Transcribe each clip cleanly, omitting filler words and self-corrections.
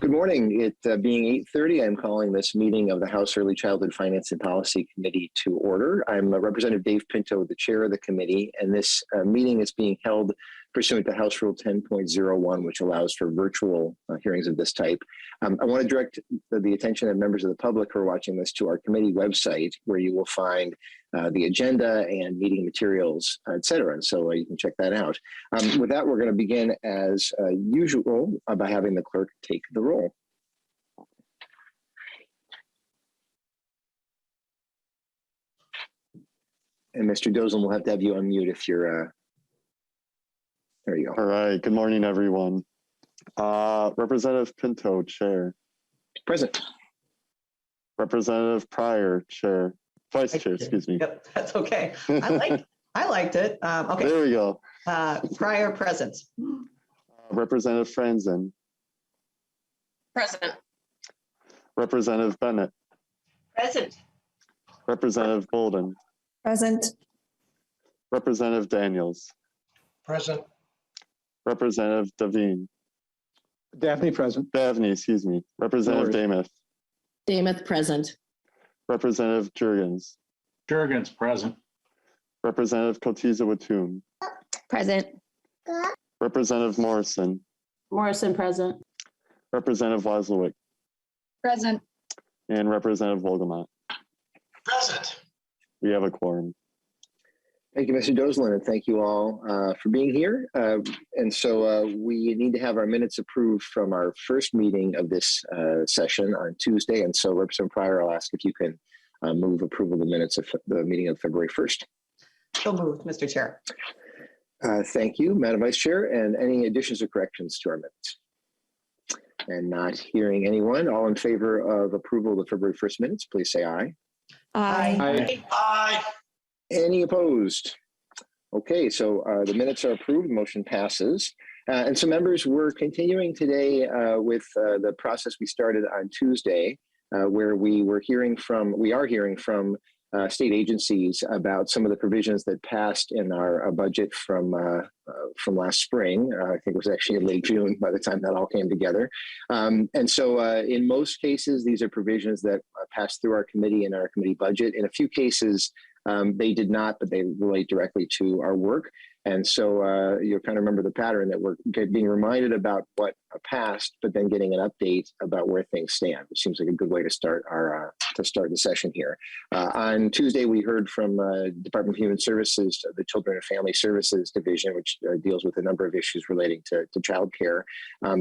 Good morning. It being 8:30, I'm calling this meeting of the House Early Childhood Finance and Policy Committee to order. I'm Representative Dave Pinto, the chair of the committee, and this meeting is being held pursuant to House Rule 10.01, which allows for virtual hearings of this type. I want to direct the attention of members of the public who are watching this to our committee website, where you will find the agenda and meeting materials, et cetera. So you can check that out. With that, we're going to begin as usual by having the clerk take the roll. And Mr. Dozen, we'll have to have you unmute if you're, there you go. All right, good morning, everyone. Representative Pinto, Chair. Present. Representative Pryor, Chair. Vice Chair, excuse me. Yep, that's okay. I liked it. Okay. There we go. Pryor present. Representative Franzen. Present. Representative Bennett. Present. Representative Bolden. Present. Representative Daniels. Present. Representative Devine. Daphne present. Davney, excuse me. Representative Damath. Damath present. Representative Jurgens. Jurgens present. Representative Cotiza-Watum. Present. Representative Morrison. Morrison present. Representative Wozlowick. Present. And Representative Vogelmont. Present. We have a quorum. Thank you, Mr. Dozelin, and thank you all for being here. And so we need to have our minutes approved from our first meeting of this session on Tuesday. And so Representative Pryor, I'll ask if you can move approval of the minutes of the meeting of February 1st. So moved, Mr. Chair. Thank you, Madam Vice Chair. And any additions or corrections to our minutes? And not hearing anyone, all in favor of approval of the February 1st minutes, please say aye. Aye. Aye. Any opposed? Okay, so the minutes are approved, motion passes. And so members, we're continuing today with the process we started on Tuesday, where we are hearing from state agencies about some of the provisions that passed in our budget from last spring. I think it was actually in late June by the time that all came together. And so in most cases, these are provisions that passed through our committee and our committee budget. In a few cases, they did not, but they relate directly to our work. And so you'll kind of remember the pattern that we're being reminded about what passed, but then getting an update about where things stand, which seems like a good way to start the session here. On Tuesday, we heard from Department of Human Services, the Children and Family Services Division, which deals with a number of issues relating to child care.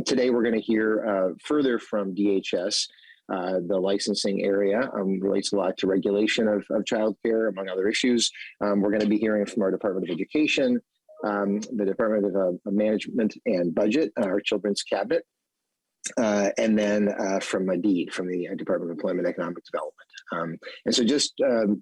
Today, we're going to hear further from DHS. The licensing area relates a lot to regulation of childcare, among other issues. We're going to be hearing from our Department of Education, the Department of Management and Budget, our Children's Cabinet, and then from DEED, from the Department of Employment and Economic Development. And so just,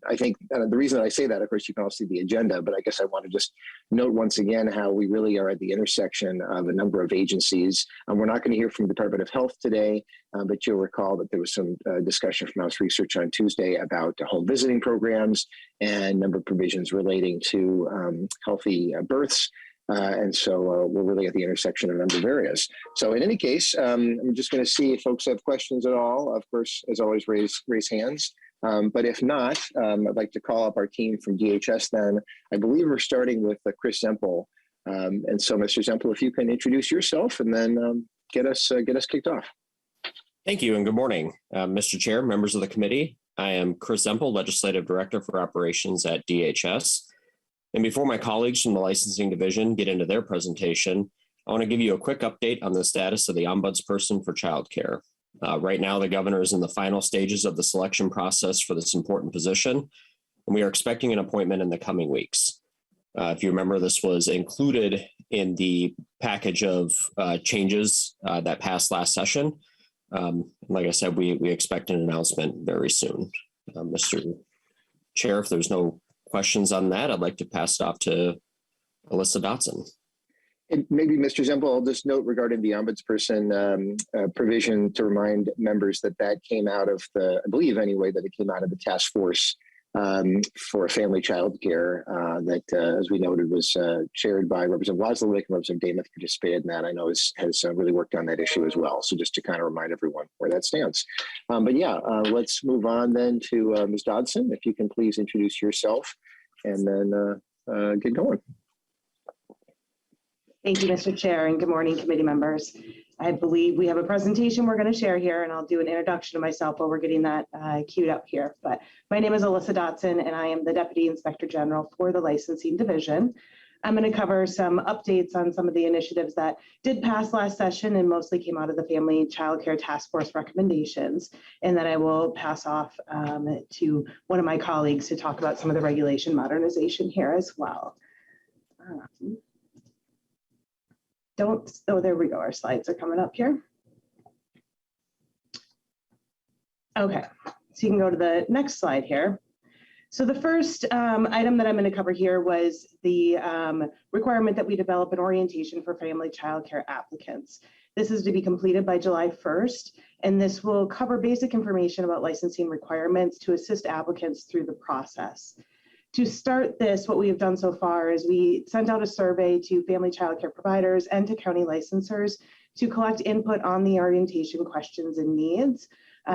I think the reason that I say that, of course, you can all see the agenda, but I guess I want to just note once again how we really are at the intersection of a number of agencies. We're not going to hear from the Department of Health today, but you'll recall that there was some discussion from House Research on Tuesday about home visiting programs and a number of provisions relating to healthy births. And so we're really at the intersection of a number of areas. So in any case, I'm just going to see if folks have questions at all. Of course, as always, raise hands. But if not, I'd like to call up our team from DHS then. I believe we're starting with Chris Zempel. And so Mr. Zempel, if you can introduce yourself and then get us kicked off. Thank you and good morning, Mr. Chair, members of the committee. I am Chris Zempel, Legislative Director for Operations at DHS. And before my colleagues from the licensing division get into their presentation, I want to give you a quick update on the status of the ombudsperson for childcare. Right now, the governor is in the final stages of the selection process for this important position, and we are expecting an appointment in the coming weeks. If you remember, this was included in the package of changes that passed last session. Like I said, we expect an announcement very soon. Mr. Chair, if there's no questions on that, I'd like to pass it off to Alyssa Dotson. And maybe Mr. Zempel, I'll just note regarding the ombudsperson provision to remind members that came out of I believe anyway, that it came out of the task force for family child care that, as we noted, was chaired by Representative Wozlowick, and Representative Damath participated in that. I know has really worked on that issue as well. So just to kind of remind everyone where that stands. But yeah, let's move on then to Ms. Dodson. If you can please introduce yourself and then get going. Thank you, Mr. Chair, and good morning, committee members. I believe we have a presentation we're going to share here, and I'll do an introduction to myself while we're getting that queued up here. But my name is Alyssa Dotson, and I am the Deputy Inspector General for the Licensing Division. I'm going to cover some updates on some of the initiatives that did pass last session and mostly came out of the Family Child Care Task Force recommendations, and then I will pass off to one of my colleagues to talk about some of the regulation modernization here as well. There we go. Our slides are coming up here. Okay, so you can go to the next slide here. So the first item that I'm going to cover here was the requirement that we develop an orientation for family child care applicants. This is to be completed by July 1st, and this will cover basic information about licensing requirements to assist applicants through the process. To start this, what we have done so far is we sent out a survey to family child care providers and to county licensors to collect input on the orientation questions and needs.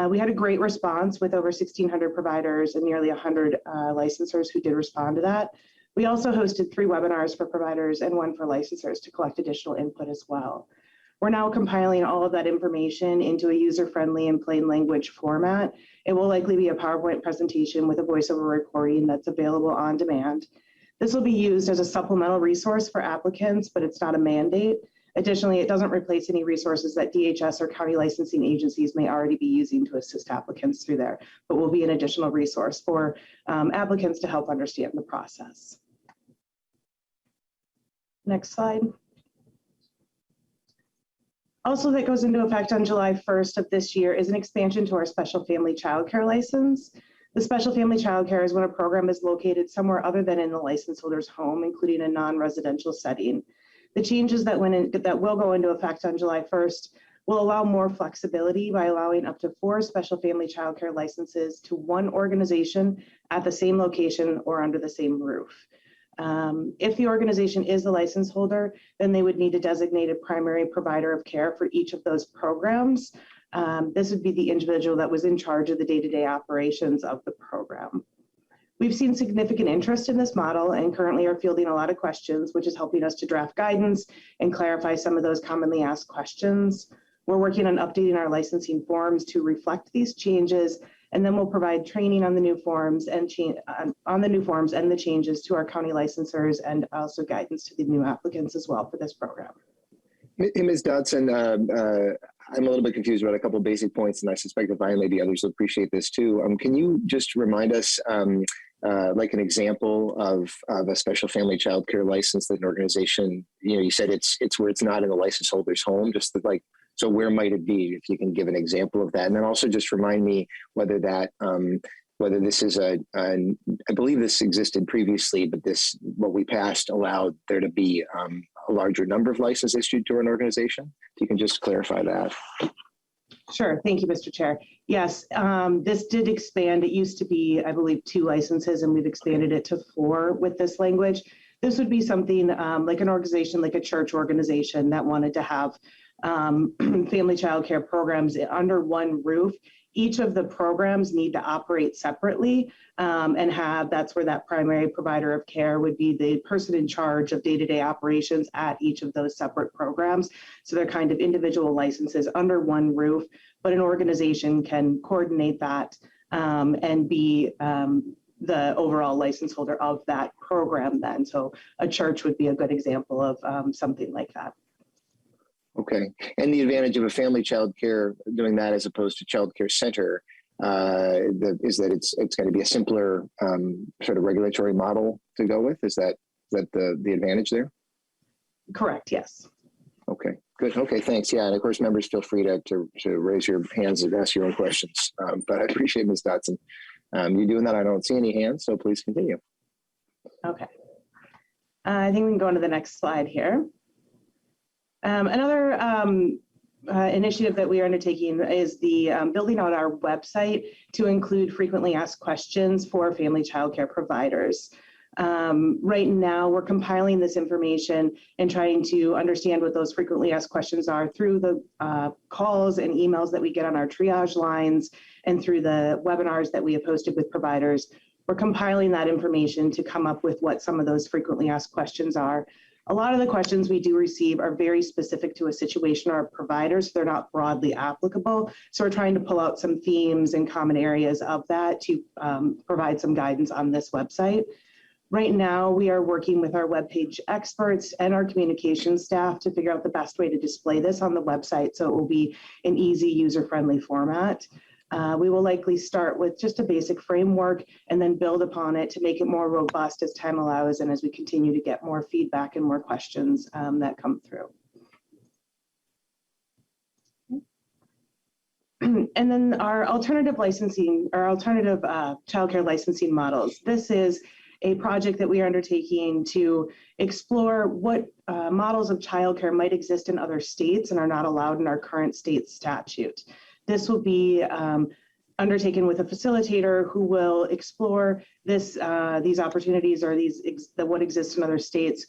We had a great response with over 1,600 providers and nearly 100 licensors who did respond to that. We also hosted 3 webinars for providers and 1 for licensors to collect additional input as well. We're now compiling all of that information into a user-friendly and plain language format. It will likely be a PowerPoint presentation with a voiceover recording that's available on demand. This will be used as a supplemental resource for applicants, but it's not a mandate. Additionally, it doesn't replace any resources that DHS or county licensing agencies may already be using to assist applicants through there, but will be an additional resource for applicants to help understand the process. Next slide. Also, that goes into effect on July 1st of this year is an expansion to our special family child care license. The special family child care is when a program is located somewhere other than in the license holder's home, including a non-residential setting. The changes that will go into effect on July 1st will allow more flexibility by allowing up to 4 special family child care licenses to 1 organization at the same location or under the same roof. If the organization is the license holder, then they would need a designated primary provider of care for each of those programs. This would be the individual that was in charge of the day-to-day operations of the program. We've seen significant interest in this model and currently are fielding a lot of questions, which is helping us to draft guidance and clarify some of those commonly asked questions. We're working on updating our licensing forms to reflect these changes, and then we'll provide training on the new forms and the changes to our county licensors, and also guidance to the new applicants as well for this program. Ms. Dodson, I'm a little bit confused about a couple of basic points, and I suspect that maybe others will appreciate this too. Can you just remind us, like an example of a special family child care license that an organization, you said it's where it's not in the license holder's home, so where might it be, if you can give an example of that? And then also just remind me whether that, whether this is I believe this existed previously, but what we passed allowed there to be a larger number of licenses issued to an organization. If you can just clarify that. Sure, thank you, Mr. Chair. Yes, this did expand. It used to be, I believe, 2 licenses, and we've expanded it to 4 with this language. This would be something like an organization, like a church organization that wanted to have family child care programs under 1 roof. Each of the programs need to operate separately and that's where that primary provider of care would be the person in charge of day-to-day operations at each of those separate programs. So they're kind of individual licenses under 1 roof, but an organization can coordinate that and be the overall license holder of that program then. So a church would be a good example of something like that. Okay, and the advantage of a family child care doing that as opposed to child care center is that it's going to be a simpler sort of regulatory model to go with. Is that the advantage there? Correct. Yes. Okay. Good. Okay. Thanks. Yeah, and of course, members feel free to raise your hands and ask your own questions. But I appreciate Ms. Dotson. You doing that? I don't see any hands, so please continue. Okay. I think we can go on to the next slide here. Another initiative that we are undertaking is the building out our website to include frequently asked questions for family childcare providers. Right now, we're compiling this information and trying to understand what those frequently asked questions are through the calls and emails that we get on our triage lines and through the webinars that we have hosted with providers. We're compiling that information to come up with what some of those frequently asked questions are. A lot of the questions we do receive are very specific to a situation or a provider, so they're not broadly applicable. So we're trying to pull out some themes and common areas of that to provide some guidance on this website. Right now, we are working with our webpage experts and our communications staff to figure out the best way to display this on the website so it will be an easy, user-friendly format. We will likely start with just a basic framework and then build upon it to make it more robust as time allows and as we continue to get more feedback and more questions that come through. And then our alternative licensing, or alternative childcare licensing models. This is a project that we are undertaking to explore what models of childcare might exist in other states and are not allowed in our current state statute. This will be undertaken with a facilitator who will explore these opportunities or what exists in other states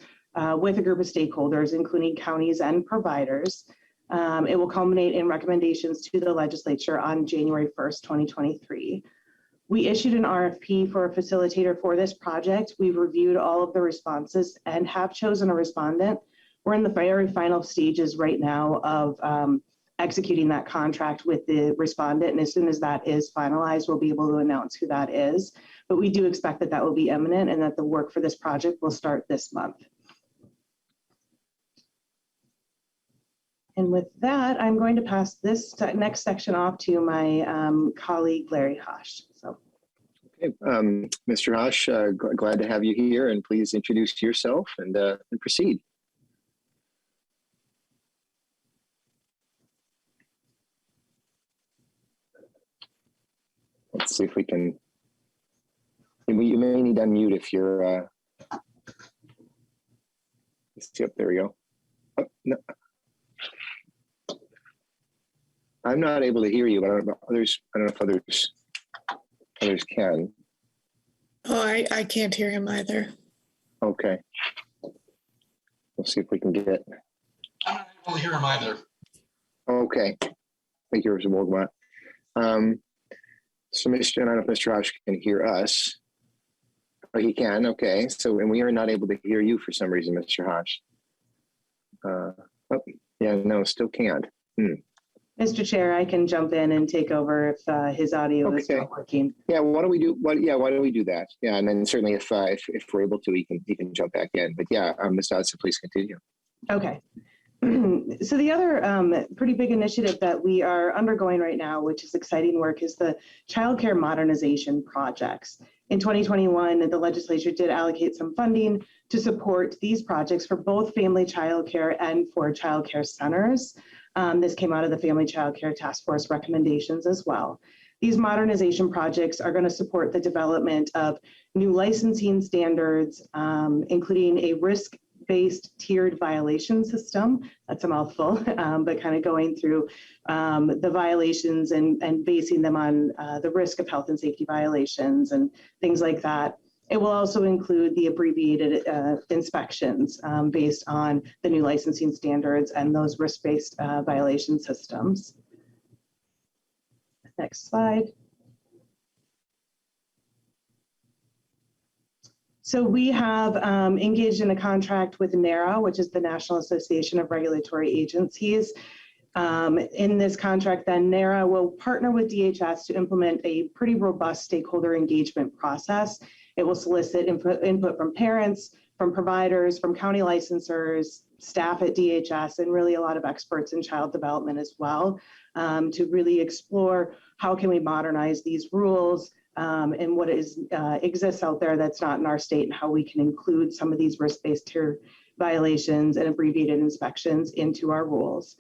with a group of stakeholders, including counties and providers. It will culminate in recommendations to the legislature on January 1st, 2023. We issued an RFP for a facilitator for this project. We've reviewed all of the responses and have chosen a respondent. We're in the very final stages right now of executing that contract with the respondent. And as soon as that is finalized, we'll be able to announce who that is. But we do expect that that will be imminent and that the work for this project will start this month. And with that, I'm going to pass this next section off to my colleague, Larry Hosh. So. Okay, Mr. Hosh, glad to have you here, and please introduce yourself and proceed. Let's see if we can. You may need to unmute if you're. Let's see. There we go. Oh, no. I'm not able to hear you, but I don't know if others can. Oh, I can't hear him either. Okay. We'll see if we can get. I'm not able to hear him either. Okay. Thank you, Mr. Wolgamott. So, I don't know if Mr. Hosh can hear us. Oh, he can. Okay. So, and we are not able to hear you for some reason, Mr. Hosh. Oh, yeah, no, still can't. Mr. Chair, I can jump in and take over if his audio is not working. Yeah, why don't we do that? Yeah, and then certainly if we're able to, he can jump back in. But yeah, Ms. Dodson, please continue. Okay. So the other pretty big initiative that we are undergoing right now, which is exciting work, is the childcare modernization projects. In 2021, the legislature did allocate some funding to support these projects for both family childcare and for childcare centers. This came out of the Family Childcare Task Force recommendations as well. These modernization projects are going to support the development of new licensing standards, including a risk-based tiered violation system. That's a mouthful, but kind of going through the violations and basing them on the risk of health and safety violations and things like that. It will also include the abbreviated inspections based on the new licensing standards and those risk-based violation systems. Next slide. So we have engaged in a contract with NARA, which is the National Association of Regulatory Agencies. In this contract, then NARA will partner with DHS to implement a pretty robust stakeholder engagement process. It will solicit input from parents, from providers, from county licensors, staff at DHS, and really a lot of experts in child development as well, to really explore how can we modernize these rules and what exists out there that's not in our state, and how we can include some of these risk-based tier violations and abbreviated inspections into our rules.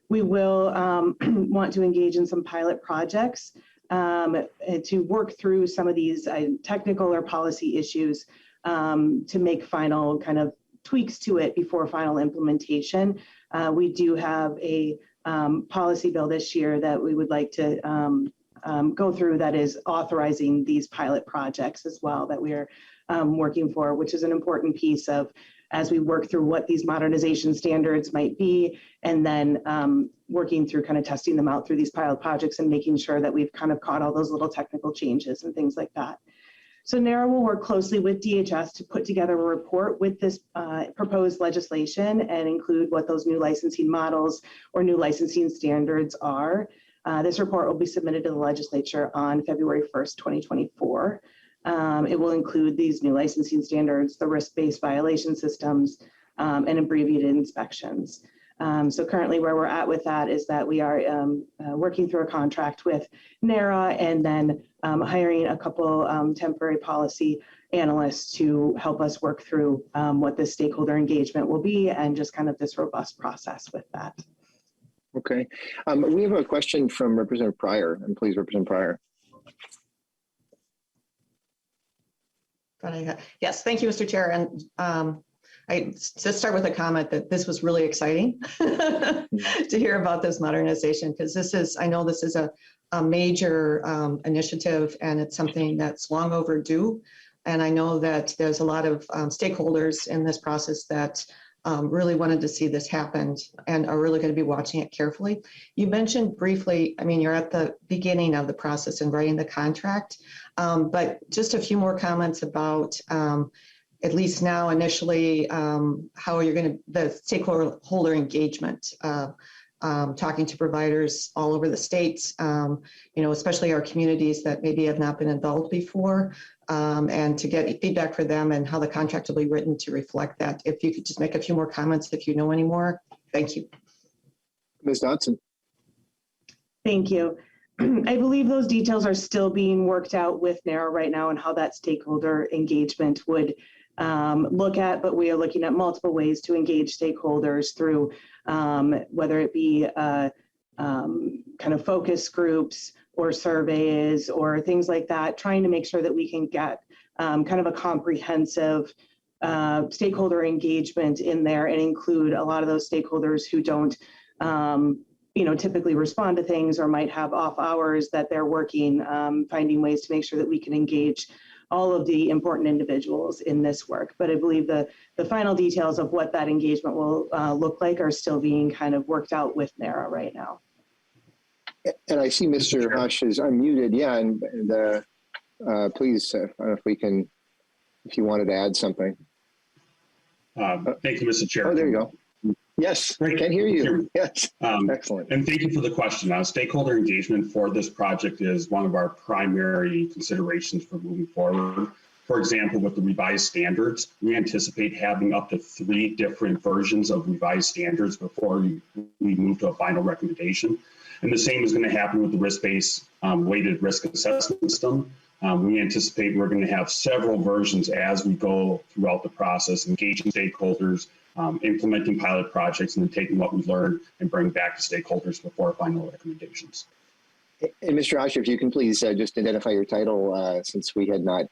We will want to engage in some pilot projects to work through some of these technical or policy issues to make final kind of tweaks to it before final implementation. We do have a policy bill this year that we would like to go through that is authorizing these pilot projects as well that we're working for, which is an important piece of as we work through what these modernization standards might be, and then working through kind of testing them out through these pilot projects and making sure that we've kind of caught all those little technical changes and things like that. So NARA will work closely with DHS to put together a report with this proposed legislation and include what those new licensing models or new licensing standards are. This report will be submitted to the legislature on February 1st, 2024. It will include these new licensing standards, the risk-based violation systems, and abbreviated inspections. So currently where we're at with that is that we are working through a contract with NARA and then hiring a couple temporary policy analysts to help us work through what the stakeholder engagement will be and just kind of this robust process with that. Okay. We have a question from Representative Pryor, and please, Representative Pryor. Yes, thank you, Mr. Chair. And I just start with a comment that this was really exciting to hear about this modernization, because this is, I know this is a major initiative and it's something that's long overdue. And I know that there's a lot of stakeholders in this process that really wanted to see this happen and are really going to be watching it carefully. You mentioned briefly, I mean, you're at the beginning of the process and writing the contract, but just a few more comments about at least now initially, how you're going to, the stakeholder engagement, talking to providers all over the states, you know, especially our communities that maybe have not been involved before, and to get feedback for them and how the contract will be written to reflect that. If you could just make a few more comments, if you know any more, thank you. Ms. Dodson. Thank you. I believe those details are still being worked out with NARA right now and how that stakeholder engagement would look at, but we are looking at multiple ways to engage stakeholders through whether it be kind of focus groups or surveys or things like that, trying to make sure that we can get kind of a comprehensive stakeholder engagement in there and include a lot of those stakeholders who don't you know, typically respond to things or might have off hours that they're working, finding ways to make sure that we can engage all of the important individuals in this work. But I believe the final details of what that engagement will look like are still being kind of worked out with NARA right now. And I see Mr. Hush is unmuted. Yeah, and please, I don't know if we can, if you wanted to add something. Thank you, Mr. Chair. Oh, there you go. Yes, I can hear you. Yes, excellent. And thank you for the question. Stakeholder engagement for this project is one of our primary considerations for moving forward. For example, with the revised standards, we anticipate having up to 3 different versions of revised standards before we move to a final recommendation. And the same is going to happen with the risk-based weighted risk assessment system. We anticipate we're going to have several versions as we go throughout the process, engaging stakeholders, implementing pilot projects, and then taking what we've learned and bring back to stakeholders before final recommendations. And Mr. Hush, if you can please just identify your title, since we had not,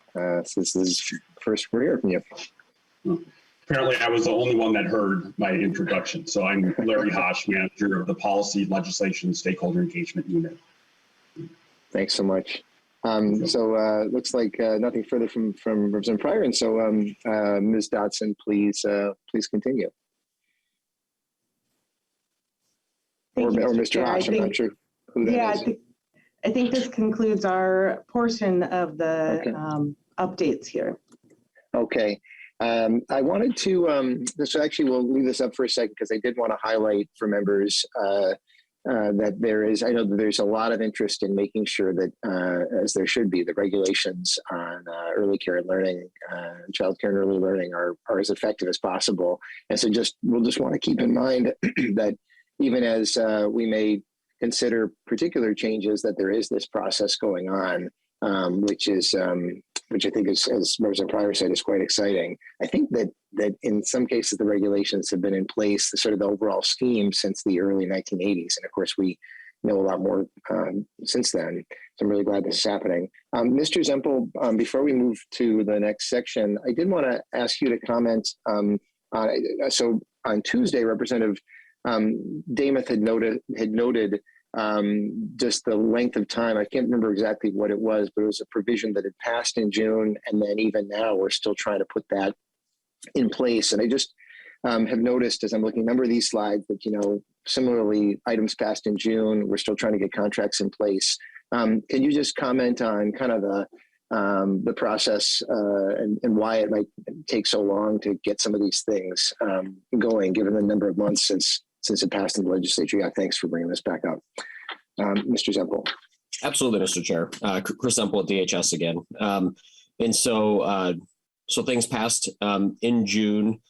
since this is first we're hearing from you. Apparently, I was the only one that heard my introduction. So I'm Larry Hosh, manager of the Policy, Legislation, Stakeholder Engagement Unit. Thanks so much. So looks like nothing further from Representative Pryor, and so Ms. Dodson, please continue. Thank you, or Mr. Hosh, I'm not sure who that is. I think this concludes our portion of the updates here. Okay. I wanted to, so actually we'll leave this up for a second because I did want to highlight for members that there is, I know that there's a lot of interest in making sure that, as there should be, the regulations on early care and learning, child care and early learning are as effective as possible. And so we'll just want to keep in mind that even as we may consider particular changes, that there is this process going on, which I think is, as Representative Pryor said, is quite exciting. I think that in some cases the regulations have been in place, the sort of the overall scheme, since the early 1980s, and of course we know a lot more since then. So I'm really glad this is happening. Mr. Zempel, before we move to the next section, I did want to ask you to comment. So on Tuesday, Representative Dameth had noted just the length of time. I can't remember exactly what it was, but it was a provision that had passed in June, and then even now we're still trying to put that in place. And I just have noticed as I'm looking at a number of these slides that, similarly, items passed in June, we're still trying to get contracts in place. Can you just comment on kind of the process and why it might take so long to get some of these things going, given the number of months since it passed in the legislature? Yeah, thanks for bringing this back up. Mr. Zempel. Absolutely, Mr. Chair. Chris Zempel at DHS again. And so things passed in June,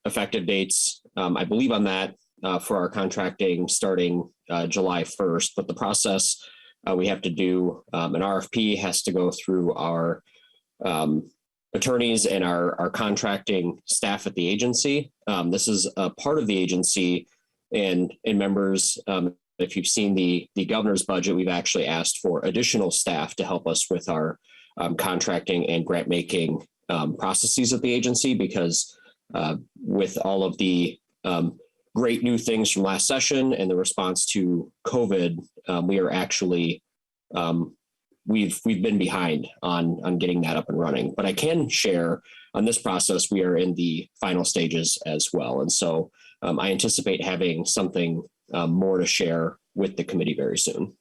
effective dates, I believe on that for our contracting starting July 1st, but the process we have to do, an RFP has to go through our attorneys and our contracting staff at the agency. This is a part of the agency, and members, if you've seen the governor's budget, we've actually asked for additional staff to help us with our contracting and grant making processes at the agency, because with all of the great new things from last session and the response to COVID, we are actually we've been behind on getting that up and running. But I can share on this process, we are in the final stages as well, and so I anticipate having something more to share with the committee very soon.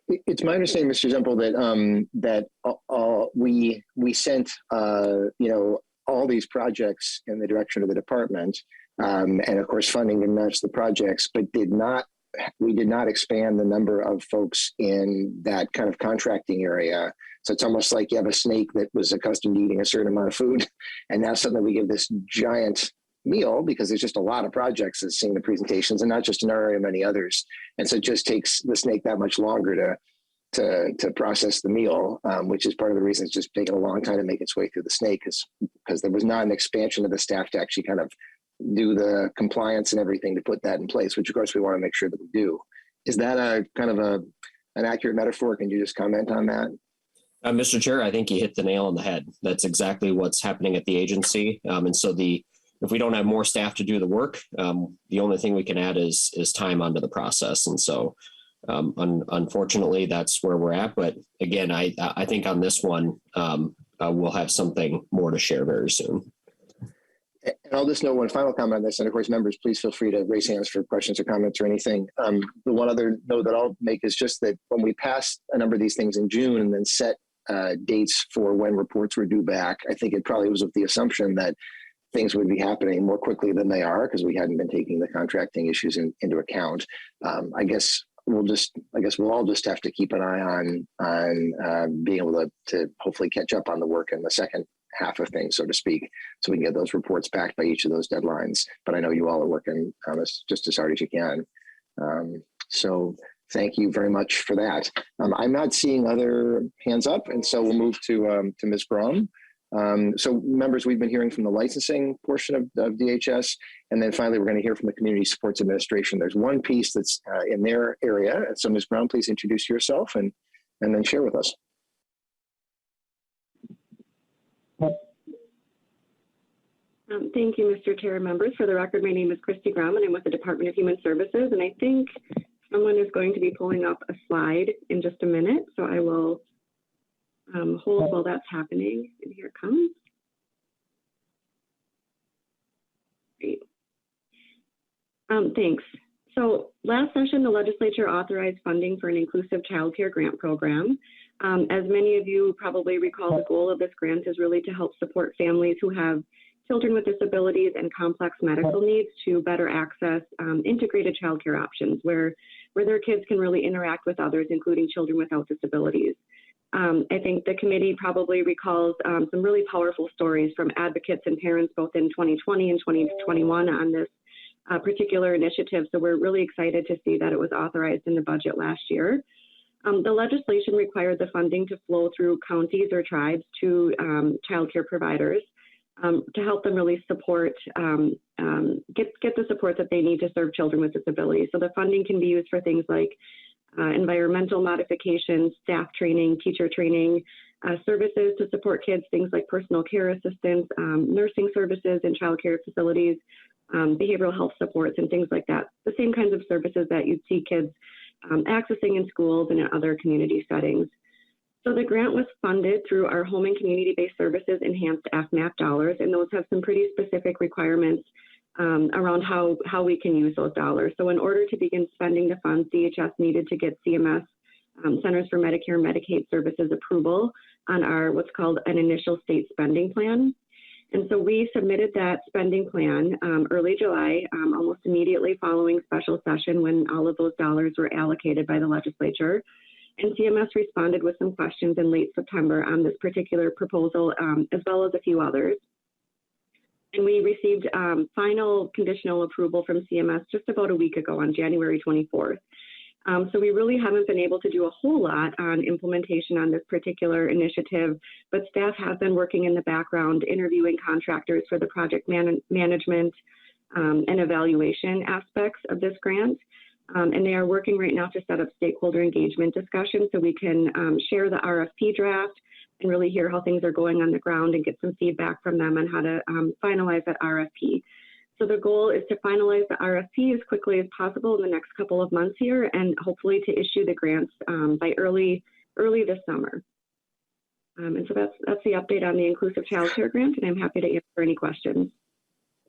It's my understanding, Mr. Zempel, that we sent all these projects in the direction of the department, and of course funding didn't match the projects, but we did not expand the number of folks in that kind of contracting area. So it's almost like you have a snake that was accustomed to eating a certain amount of food, and now suddenly we give this giant meal because there's just a lot of projects that's seeing the presentations, and not just in our area, many others. And so it just takes the snake that much longer to process the meal, which is part of the reason it's just taken a long time to make its way through the snake, because there was not an expansion of the staff to actually kind of do the compliance and everything to put that in place, which of course we want to make sure that we do. Is that a kind of an accurate metaphor? Can you just comment on that? Mr. Chair, I think you hit the nail on the head. That's exactly what's happening at the agency. And so if we don't have more staff to do the work, the only thing we can add is time onto the process. And so unfortunately, that's where we're at. But again, I think on this one, we'll have something more to share very soon. And I'll just note one final comment on this. And of course, members, please feel free to raise hands for questions or comments or anything. The one other note that I'll make is just that when we passed a number of these things in June and then set dates for when reports were due back, I think it probably was with the assumption that things would be happening more quickly than they are, because we hadn't been taking the contracting issues into account. I guess we'll all just have to keep an eye on being able to hopefully catch up on the work in the second half of things, so to speak, so we can get those reports back by each of those deadlines. But I know you all are working on this just as hard as you can. So thank you very much for that. I'm not seeing other hands up, and so we'll move to Ms. Grom. So members, we've been hearing from the licensing portion of DHS, and then finally we're going to hear from the Community Supports Administration. There's one piece that's in their area. So Ms. Brown, please introduce yourself and then share with us. Thank you, Mr. Chair and members. For the record, my name is Christy Grom, and I'm with the Department of Human Services, and I think someone is going to be pulling up a slide in just a minute, so I will hold while that's happening, and here it comes. Great. Thanks. So last session, the legislature authorized funding for an inclusive childcare grant program. As many of you probably recall, the goal of this grant is really to help support families who have children with disabilities and complex medical needs to better access integrated childcare options where their kids can really interact with others, including children without disabilities. I think the committee probably recalls some really powerful stories from advocates and parents both in 2020 and 2021 on this particular initiative. So we're really excited to see that it was authorized in the budget last year. The legislation required the funding to flow through counties or tribes to childcare providers to help them really support, get the support that they need to serve children with disabilities. So the funding can be used for things like environmental modifications, staff training, teacher training, services to support kids, things like personal care assistance, nursing services in childcare facilities, behavioral health supports and things like that. The same kinds of services that you'd see kids accessing in schools and in other community settings. So the grant was funded through our Home and Community-Based Services Enhanced FMAP dollars, and those have some pretty specific requirements around how we can use those dollars. So in order to begin spending the funds, DHS needed to get CMS, Centers for Medicare and Medicaid Services approval on our what's called an initial state spending plan. And so we submitted that spending plan early July, almost immediately following special session when all of those dollars were allocated by the legislature. And CMS responded with some questions in late September on this particular proposal, as well as a few others. And we received final conditional approval from CMS just about a week ago on January 24th. So we really haven't been able to do a whole lot on implementation on this particular initiative, but staff have been working in the background, interviewing contractors for the project management and evaluation aspects of this grant. And they are working right now to set up stakeholder engagement discussions so we can share the RFP draft and really hear how things are going on the ground and get some feedback from them on how to finalize that RFP. So the goal is to finalize the RFP as quickly as possible in the next couple of months here, and hopefully to issue the grants by early this summer. And so that's the update on the Inclusive Childcare Grant, and I'm happy to answer any questions.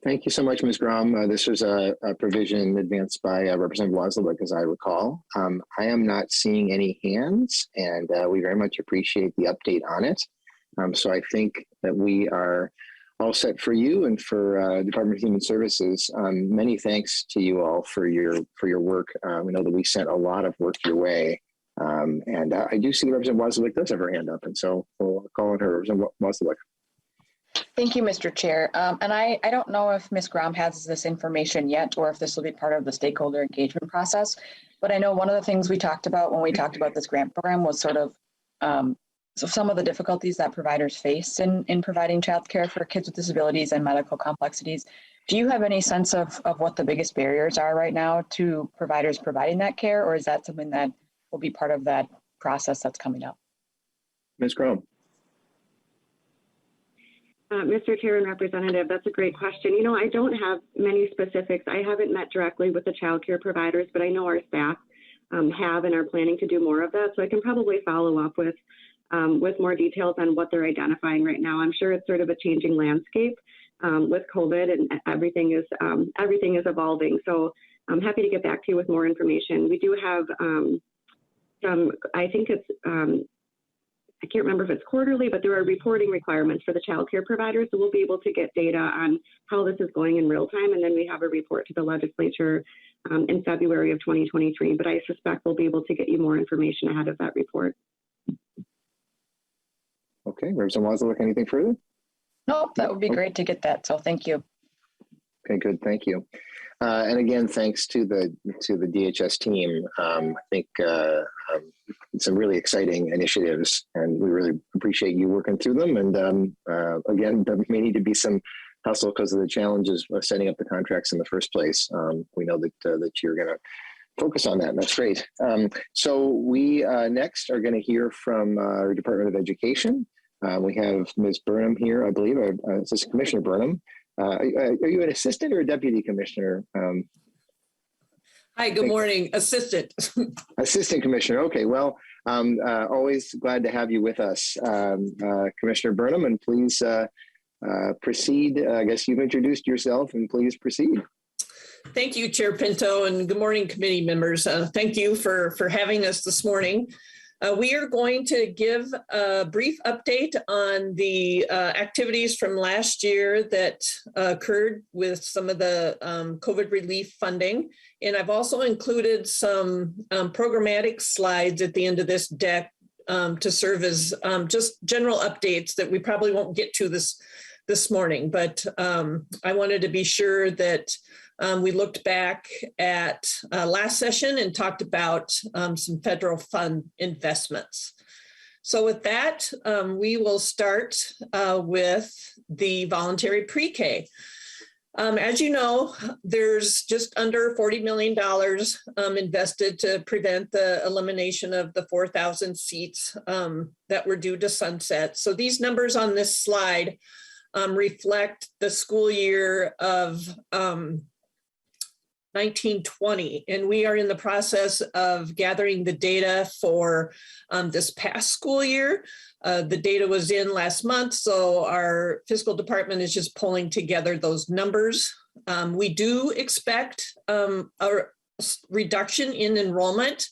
Thank you so much, Ms. Grom. This was a provision advanced by Representative Wasilek, as I recall. I am not seeing any hands, and we very much appreciate the update on it. So I think that we are all set for you and for Department of Human Services. Many thanks to you all for your work. We know that we sent a lot of work your way. And I do see Representative Wasilek does have her hand up, and so we'll call on her. Representative Wasilek. Thank you, Mr. Chair. And I don't know if Ms. Grom has this information yet, or if this will be part of the stakeholder engagement process. But I know one of the things we talked about when we talked about this grant program was sort of so some of the difficulties that providers face in providing childcare for kids with disabilities and medical complexities. Do you have any sense of what the biggest barriers are right now to providers providing that care, or is that something that will be part of that process that's coming up? Ms. Grom. Mr. Chair and Representative, that's a great question. You know, I don't have many specifics. I haven't met directly with the child care providers, but I know our staff have and are planning to do more of that. So I can probably follow up with more details on what they're identifying right now. I'm sure it's sort of a changing landscape with COVID, and everything is evolving. So I'm happy to get back to you with more information. We do have some, I think it's, I can't remember if it's quarterly, but there are reporting requirements for the child care providers. So we'll be able to get data on how this is going in real time. And then we have a report to the legislature in February of 2023. But I suspect we'll be able to get you more information ahead of that report. Okay, Representative Wasilek, anything further? No, that would be great to get that. So thank you. Okay, good. Thank you. And again, thanks to the DHS team. I think some really exciting initiatives, and we really appreciate you working through them. And again, there may need to be some hustle because of the challenges of setting up the contracts in the first place. We know that you're going to focus on that, and that's great. So we next are going to hear from our Department of Education. We have Ms. Burnham here, I believe, Assistant Commissioner Burnham. Are you an assistant or a deputy commissioner? Hi, good morning, assistant. Assistant commissioner. Okay, well, always glad to have you with us, Commissioner Burnham, and please proceed. I guess you've introduced yourself, and please proceed. Thank you, Chair Pinto, and good morning, committee members. Thank you for having us this morning. We are going to give a brief update on the activities from last year that occurred with some of the COVID relief funding. And I've also included some programmatic slides at the end of this deck to serve as just general updates that we probably won't get to this morning. But I wanted to be sure that we looked back at last session and talked about some federal fund investments. So with that, we will start with the voluntary pre-K. As you know, there's just under $40 million invested to prevent the elimination of the 4,000 seats that were due to sunset. So these numbers on this slide reflect the school year of 1920. And we are in the process of gathering the data for this past school year. The data was in last month, so our fiscal department is just pulling together those numbers. We do expect a reduction in enrollment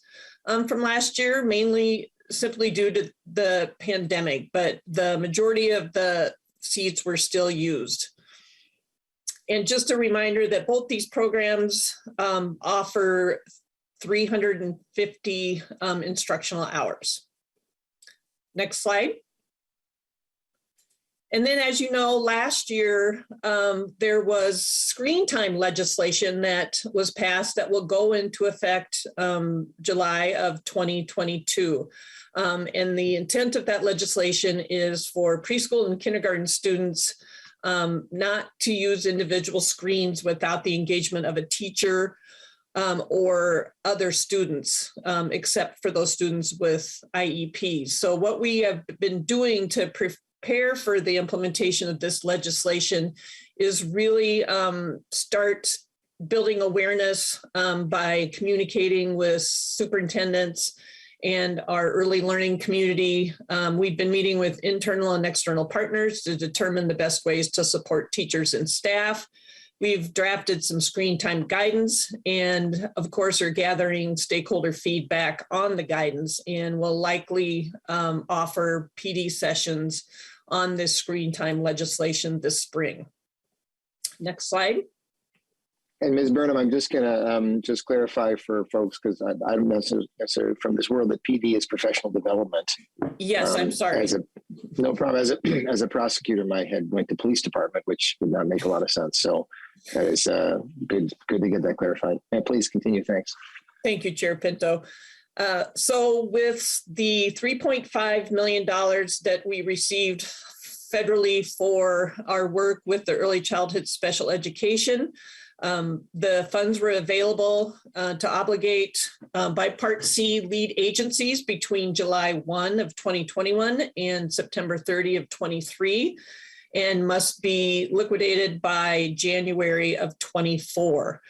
from last year, mainly simply due to the pandemic, but the majority of the seats were still used. And just a reminder that both these programs offer 350 instructional hours. Next slide. And then, as you know, last year, there was screen time legislation that was passed that will go into effect July of 2022. And the intent of that legislation is for preschool and kindergarten students not to use individual screens without the engagement of a teacher or other students, except for those students with IEPs. So what we have been doing to prepare for the implementation of this legislation is really start building awareness by communicating with superintendents and our early learning community. We've been meeting with internal and external partners to determine the best ways to support teachers and staff. We've drafted some screen time guidance and, of course, are gathering stakeholder feedback on the guidance, and will likely offer PD sessions on this screen time legislation this spring. Next slide. And Ms. Burnham, I'm just going to just clarify for folks, because I'm not necessarily from this world, that PD is professional development. Yes, I'm sorry. No problem. As a prosecutor, my head went to police department, which would not make a lot of sense. So that is good to get that clarified. And please continue. Thanks. Thank you, Chair Pinto. So with the $3.5 million that we received federally for our work with the early childhood special education, the funds were available to obligate by Part C lead agencies between July 1 of 2021 and September 30 of 23, and must be liquidated by January of 24.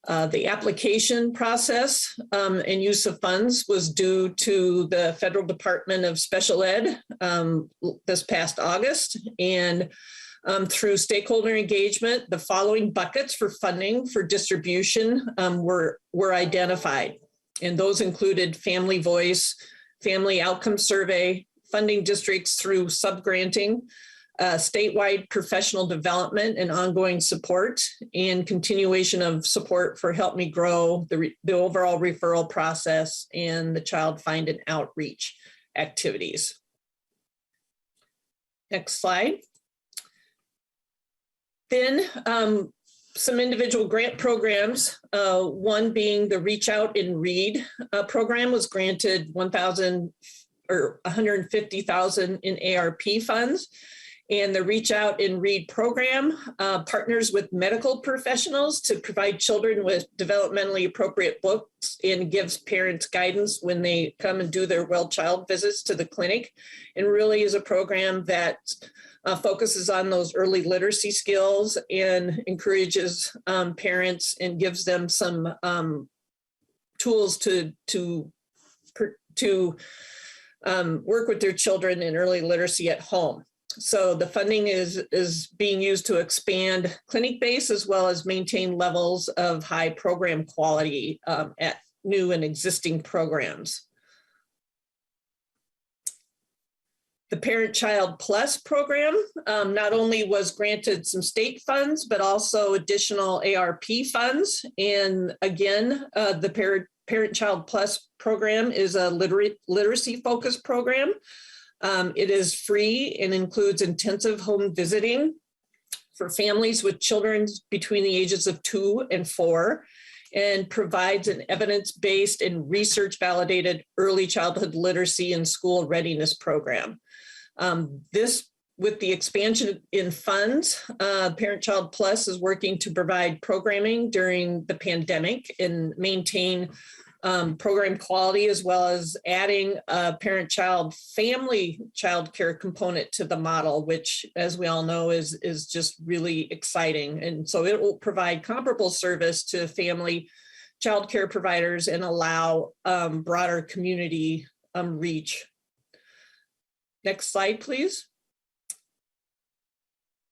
The application process and use of funds was due to the Federal Department of Special Ed this past August, and through stakeholder engagement, the following buckets for funding for distribution were identified. And those included Family Voice, Family Outcome Survey, funding districts through subgranting, statewide professional development and ongoing support, and continuation of support for Help Me Grow, the overall referral process, and the Child Find and Outreach activities. Next slide. Then some individual grant programs, one being the Reach Out and Read program was granted $150,000 in ARP funds. And the Reach Out and Read program partners with medical professionals to provide children with developmentally appropriate books and gives parents guidance when they come and do their well child visits to the clinic, and really is a program that focuses on those early literacy skills and encourages parents and gives them some tools to work with their children in early literacy at home. So the funding is being used to expand clinic base as well as maintain levels of high program quality at new and existing programs. The Parent Child Plus program not only was granted some state funds, but also additional ARP funds. And again, the Parent Child Plus program is a literacy focused program. It is free and includes intensive home visiting for families with children between the ages of 2 and 4, and provides an evidence-based and research-validated early childhood literacy and school readiness program. This, with the expansion in funds, Parent Child Plus is working to provide programming during the pandemic and maintain program quality, as well as adding a parent-child family childcare component to the model, which, as we all know, is just really exciting. And so it will provide comparable service to family childcare providers and allow broader community reach. Next slide, please.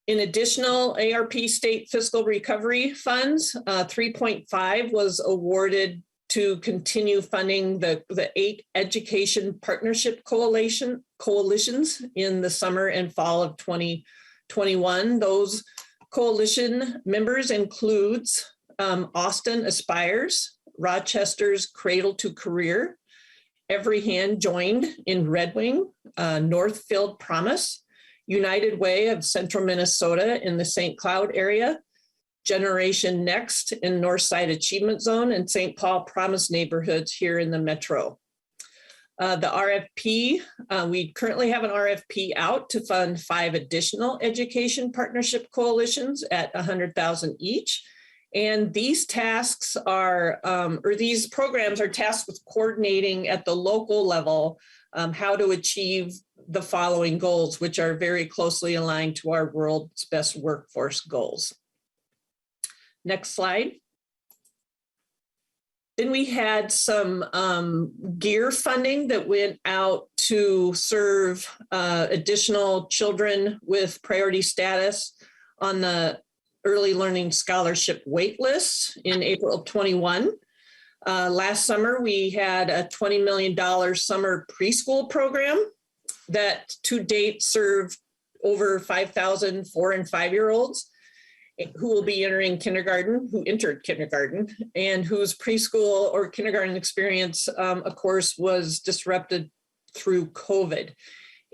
In additional ARP state fiscal recovery funds, 3.5 was awarded to continue funding the 8 education partnership coalitions in the summer and fall of 2021. Those coalition members includes Austin Aspires, Rochester's Cradle to Career, Every Hand Joined in Red Wing, Northfield Promise, United Way of Central Minnesota in the St. Cloud area, Generation Next in Northside Achievement Zone, and St. Paul Promise neighborhoods here in the metro. The RFP, we currently have an RFP out to fund 5 additional education partnership coalitions at $100,000 each. And these tasks are, these programs are tasked with coordinating at the local level how to achieve the following goals, which are very closely aligned to our world's best workforce goals. Next slide. Then we had some gear funding that went out to serve additional children with priority status on the Early Learning Scholarship waitlist in April of 21. Last summer, we had a $20 million summer preschool program that to date served over 5,000 4- and 5-year-olds who will be entering kindergarten, who entered kindergarten, and whose preschool or kindergarten experience, of course, was disrupted through COVID.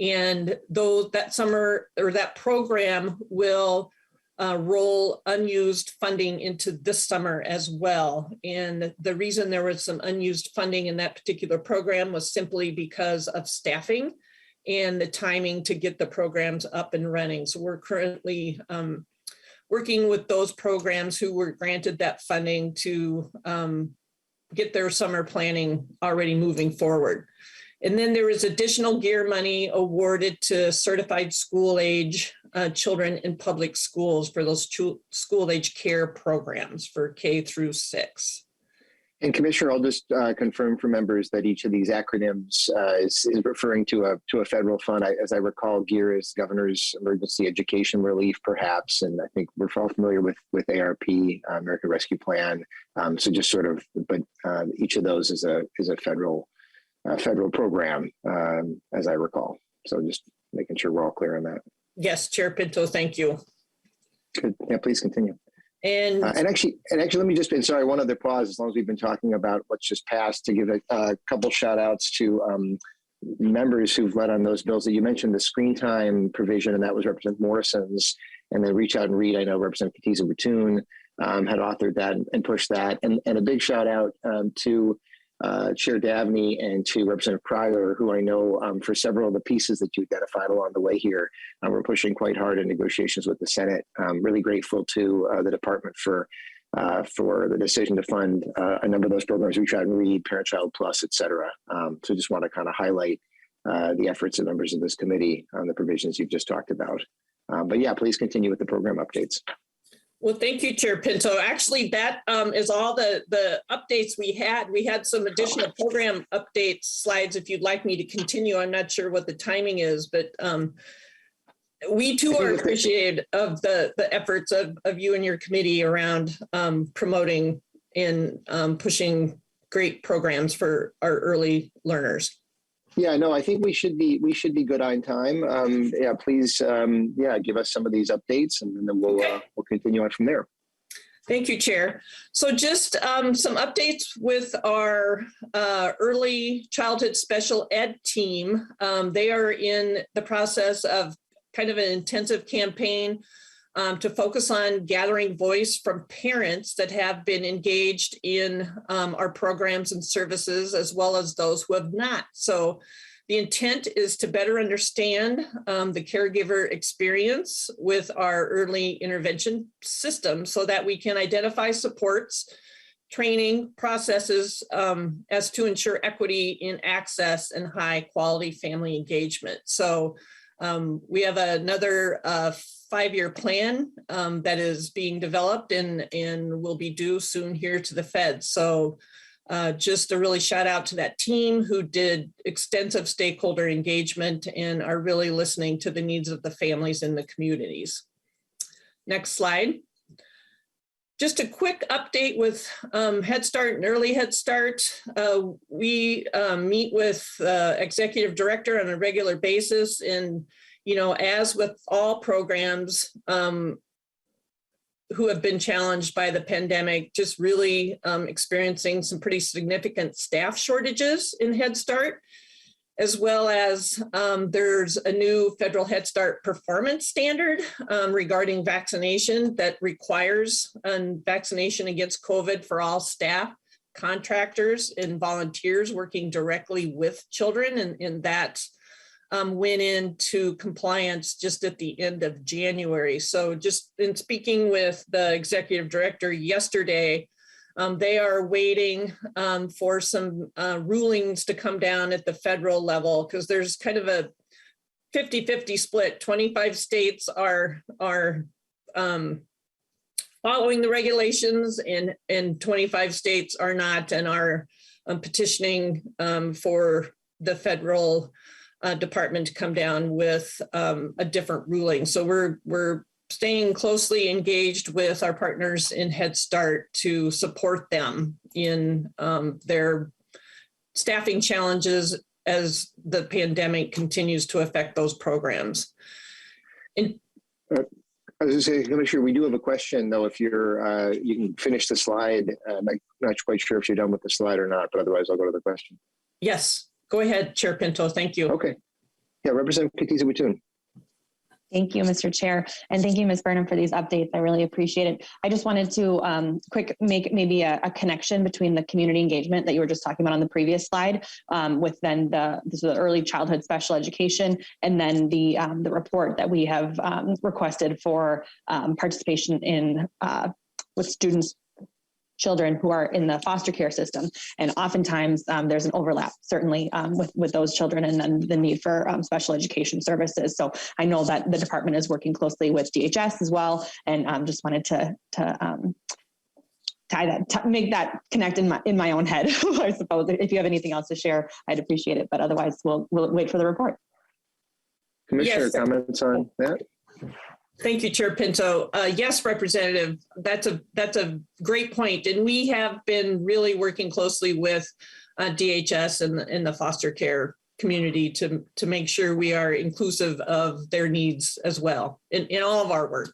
And though that summer or that program will roll unused funding into this summer as well. And the reason there was some unused funding in that particular program was simply because of staffing and the timing to get the programs up and running. So we're currently working with those programs who were granted that funding to get their summer planning already moving forward. And then there was additional gear money awarded to certified school age children in public schools for those school age care programs for K through 6. And Commissioner, I'll just confirm for members that each of these acronyms is referring to a federal fund. As I recall, GEAR is Governor's Emergency Education Relief, perhaps, and I think we're all familiar with ARP, American Rescue Plan. So just sort of, but each of those is a federal program, as I recall. So just making sure we're all clear on that. Yes, Chair Pinto, thank you. Good. Yeah, please continue. And actually, let me just, and sorry, one other pause, as long as we've been talking about what's just passed, to give a couple shout outs to members who've led on those bills that you mentioned, the screen time provision, and that was Representative Morrison's, and then Reach Out and Read, I know Representative Katiza Batoon had authored that and pushed that. And a big shout out to Chair Davney and to Representative Pryor, who I know for several of the pieces that you identified along the way here, we're pushing quite hard in negotiations with the Senate. Really grateful to the department for the decision to fund a number of those programs, Reach Out and Read, Parent Child Plus, et cetera. So just want to kind of highlight the efforts of members of this committee on the provisions you've just talked about. But yeah, please continue with the program updates. well, thank you, Chair Pinto. Actually, that is all the updates we had. We had some additional program update slides if you'd like me to continue. I'm not sure what the timing is, but we too are appreciative of the efforts of you and your committee around promoting and pushing great programs for our early learners. Yeah, no, I think we should be good on time. Yeah, please, give us some of these updates, and then we'll continue on from there. Thank you, Chair. So just some updates with our early childhood special ed team. They are in the process of kind of an intensive campaign to focus on gathering voice from parents that have been engaged in our programs and services, as well as those who have not. So the intent is to better understand the caregiver experience with our early intervention system so that we can identify supports training processes as to ensure equity in access and high quality family engagement. So we have another 5-year plan that is being developed and will be due soon here to the Fed. So just a really shout out to that team who did extensive stakeholder engagement and are really listening to the needs of the families in the communities. Next slide. Just a quick update with Head Start and Early Head Start. We meet with executive director on a regular basis, and as with all programs who have been challenged by the pandemic, just really experiencing some pretty significant staff shortages in Head Start, as well as there's a new federal Head Start performance standard regarding vaccination that requires vaccination against COVID for all staff, contractors, and volunteers working directly with children. And that went into compliance just at the end of January. So just in speaking with the executive director yesterday, they are waiting for some rulings to come down at the federal level because there's kind of a 50-50 split. 25 states are following the regulations and 25 states are not and are petitioning for the federal department to come down with a different ruling. So we're staying closely engaged with our partners in Head Start to support them in their staffing challenges as the pandemic continues to affect those programs. I was going to say, Commissioner, we do have a question, though. If you're, you can finish the slide. I'm not quite sure if you're done with the slide or not, but otherwise I'll go to the question. Yes, go ahead, Chair Pinto. Thank you. Okay. Yeah, Representative Katiza-Witoon. Thank you, Mr. Chair. And thank you, Ms. Burnham, for these updates. I really appreciate it. I just wanted to make maybe a connection between the community engagement that you were just talking about on the previous slide with then this is the early childhood special education, and then the report that we have requested for participation in with children who are in the foster care system. And oftentimes there's an overlap, certainly with those children, and then the need for special education services. So I know that the department is working closely with DHS as well, and just wanted to make that connect in my own head, I suppose. If you have anything else to share, I'd appreciate it, but otherwise we'll wait for the report. Commissioner, yes. Comments on that? Thank you, Chair Pinto. Yes, Representative, that's a great point. And we have been really working closely with DHS and the foster care community to make sure we are inclusive of their needs as well in all of our work.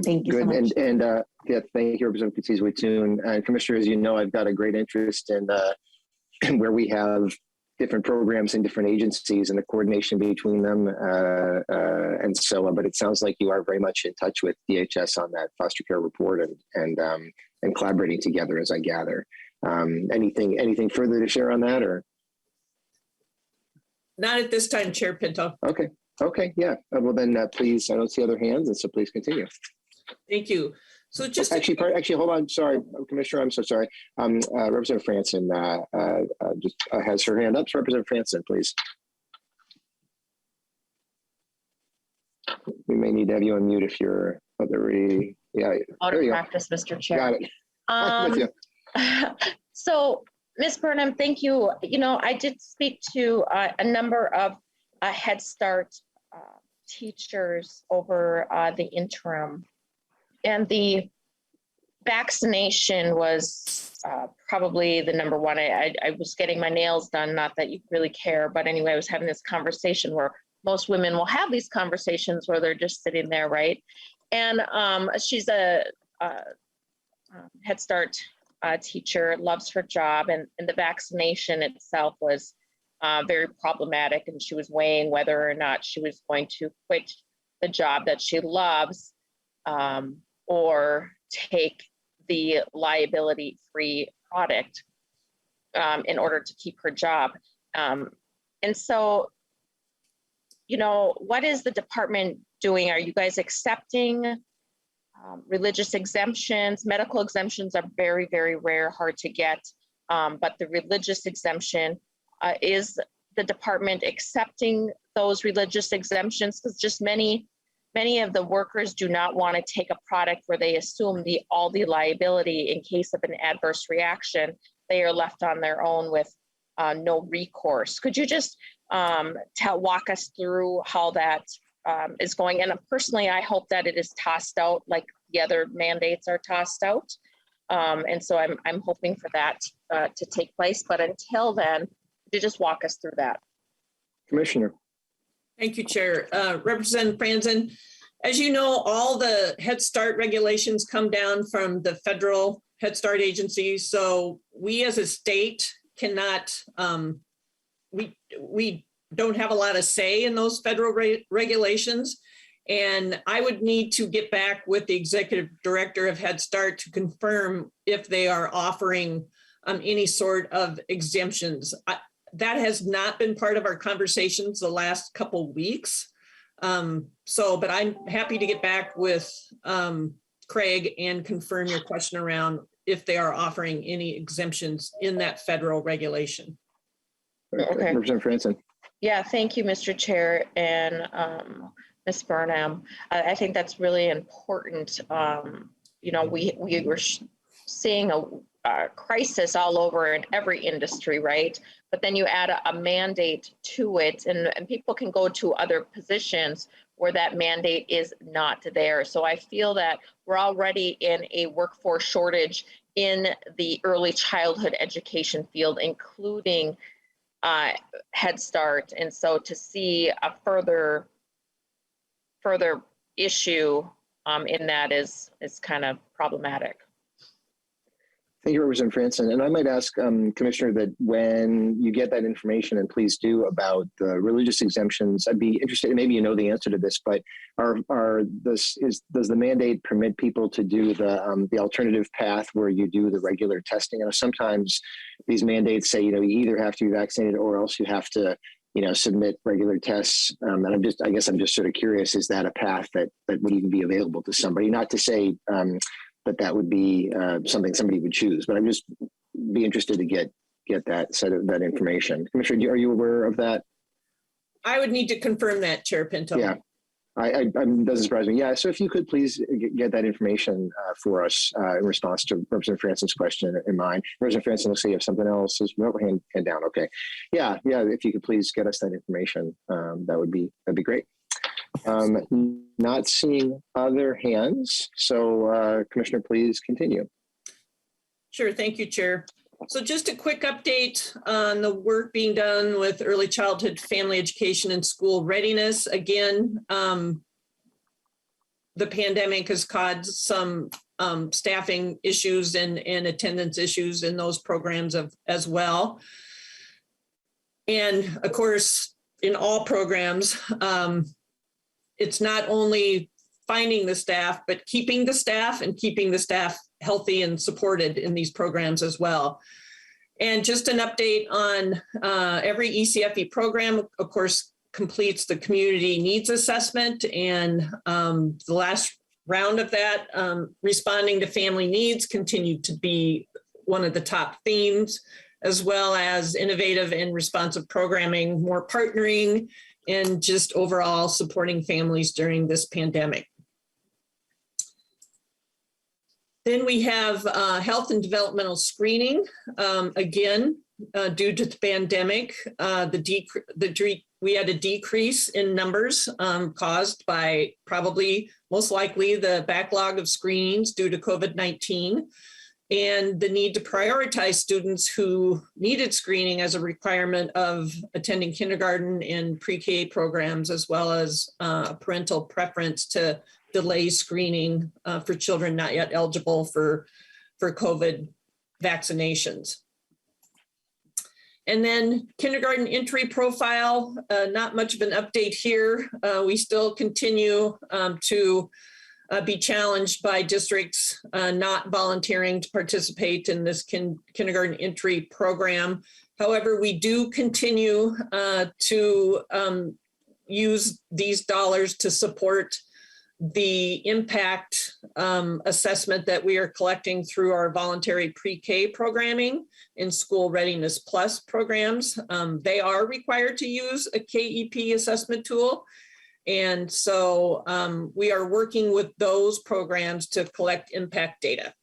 Thank you. Good. So much. And yeah, thank you, Representative Katiza-Witoon. Commissioner, as you know, I've got a great interest in where we have different programs in different agencies and the coordination between them and so on. But it sounds like you are very much in touch with DHS on that foster care report and collaborating together, as I gather. Anything further to share on that, or? Not at this time, Chair Pinto. Okay, yeah. Well then, please, I don't see other hands, and so please continue. Thank you. So just actually, hold on. Sorry, Commissioner, I'm so sorry. Representative Franson just has her hand up. So Representative Franson, please. We may need to have you on mute if you're yeah. Out of practice, Mr. Chair. Got it. So, Ms. Burnham, thank you. I did speak to a number of Head Start teachers over the interim. And the vaccination was probably the number one. I was getting my nails done, not that you really care, but anyway, I was having this conversation where most women will have these conversations where they're just sitting there, right? And she's a Head Start teacher, loves her job, and the vaccination itself was very problematic, and she was weighing whether or not she was going to quit the job that she loves or take the liability-free product in order to keep her job. And so, what is the department doing? Are you guys accepting religious exemptions. Medical exemptions are very, very rare, hard to get. But the religious exemption, is the department accepting those religious exemptions? Because just many of the workers do not want to take a product where they assume all the liability in case of an adverse reaction. They are left on their own with no recourse. Could you just walk us through how that is going? And personally, I hope that it is tossed out like the other mandates are tossed out. And so I'm hoping for that to take place. But until then, could you just walk us through that? Commissioner. Thank you, Chair. Representative Franzen, as you know, all the Head Start regulations come down from the federal Head Start agency. So we as a state cannot, we don't have a lot of say in those federal regulations. And I would need to get back with the executive director of Head Start to confirm if they are offering any sort of exemptions. That has not been part of our conversations the last couple weeks. But I'm happy to get back with Craig and confirm your question around if they are offering any exemptions in that federal regulation. Okay. Representative Franzen. Yeah, thank you, Mr. Chair and Ms. Burnham. I think that's really important. You know, we were seeing a crisis all over in every industry, right? But then you add a mandate to it, and people can go to other positions where that mandate is not there. So I feel that we're already in a workforce shortage in the early childhood education field, including Head Start. And so to see a further issue in that is kind of problematic. Thank you, Representative Franzen. And I might ask, Commissioner, that when you get that information, and please do, about the religious exemptions, I'd be interested, maybe you know the answer to this, but does the mandate permit people to do the alternative path where you do the regular testing? And sometimes these mandates say, you either have to be vaccinated or else you have to, submit regular tests. And I guess I'm just sort of curious, is that a path that would even be available to somebody? Not to say, that would be something somebody would choose, but I'm just be interested to get that set of that information. Commissioner, are you aware of that? I would need to confirm that, Chair Pinto. Yeah, I doesn't surprise me. Yeah, so if you could please get that information for us in response to Representative Franzen's question in mind. Representative Franzen, let's see if something else is hand down. Okay, yeah. If you could please get us that information, that'd be great. Not seeing other hands. So Commissioner, please continue. Sure, thank you, Chair. So just a quick update on the work being done with early childhood family education and school readiness. Again, the pandemic has caused some staffing issues and attendance issues in those programs as well. And of course, in all programs, it's not only finding the staff, but keeping the staff and keeping the staff healthy and supported in these programs as well. And just an update on every ECFE program, of course, completes the community needs assessment. And the last round of that, responding to family needs, continued to be one of the top themes, as well as innovative and responsive programming, more partnering, and just overall supporting families during this pandemic. Then we have health and developmental screening. Again, due to the pandemic, we had a decrease in numbers caused by probably most likely the backlog of screenings due to COVID-19 and the need to prioritize students who needed screening as a requirement of attending kindergarten and pre-K programs, as well as parental preference to delay screening for children not yet eligible for COVID vaccinations. And then kindergarten entry profile, not much of an update here. We still continue to be challenged by districts not volunteering to participate in this kindergarten entry program. However, we do continue to use these dollars to support the impact assessment that we are collecting through our voluntary pre-K programming in School Readiness Plus programs. They are required to use a KEP assessment tool. And so we are working with those programs to collect impact data.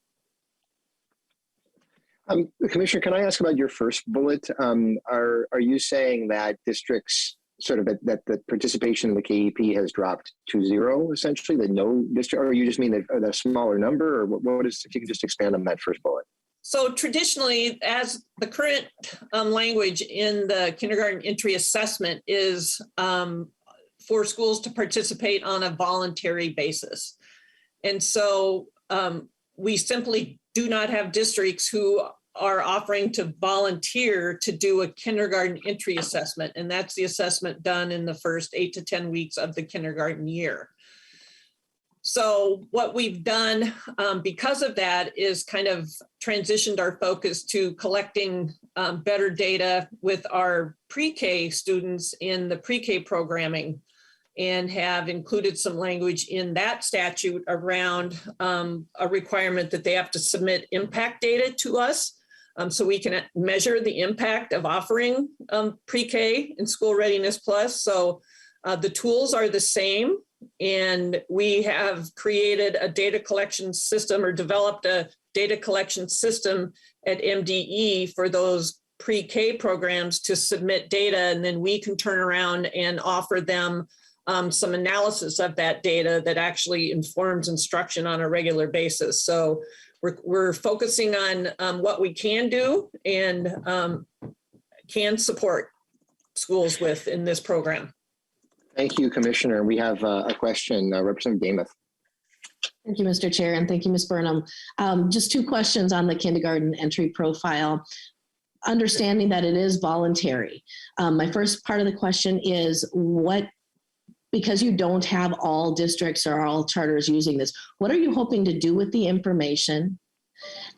Commissioner, can I ask about your first bullet? Are you saying that districts sort of that the participation in the KEP has dropped to zero, essentially, that no district, or you just mean that a smaller number, or what is, if you can just expand on that first bullet? So traditionally, as the current language in the kindergarten entry assessment is for schools to participate on a voluntary basis. And so we simply do not have districts who are offering to volunteer to do a kindergarten entry assessment. And that's the assessment done in the first 8 to 10 weeks of the kindergarten year. So what we've done because of that is kind of transitioned our focus to collecting better data with our pre-K students in the pre-K programming, and have included some language in that statute around a requirement that they have to submit impact data to us so we can measure the impact of offering pre-K and School Readiness Plus. So the tools are the same, and we have created a data collection system, or developed a data collection system at MDE for those pre-K programs to submit data, and then we can turn around and offer them some analysis of that data that actually informs instruction on a regular basis. So we're focusing on what we can do and can support schools with in this program. Thank you, Commissioner. We have a question, Representative Demuth. Thank you, Mr. Chair, and thank you, Ms. Burnham. Just 2 questions on the kindergarten entry profile. Understanding that it is voluntary. My first part of the question is because you don't have all districts or all charters using this, what are you hoping to do with the information?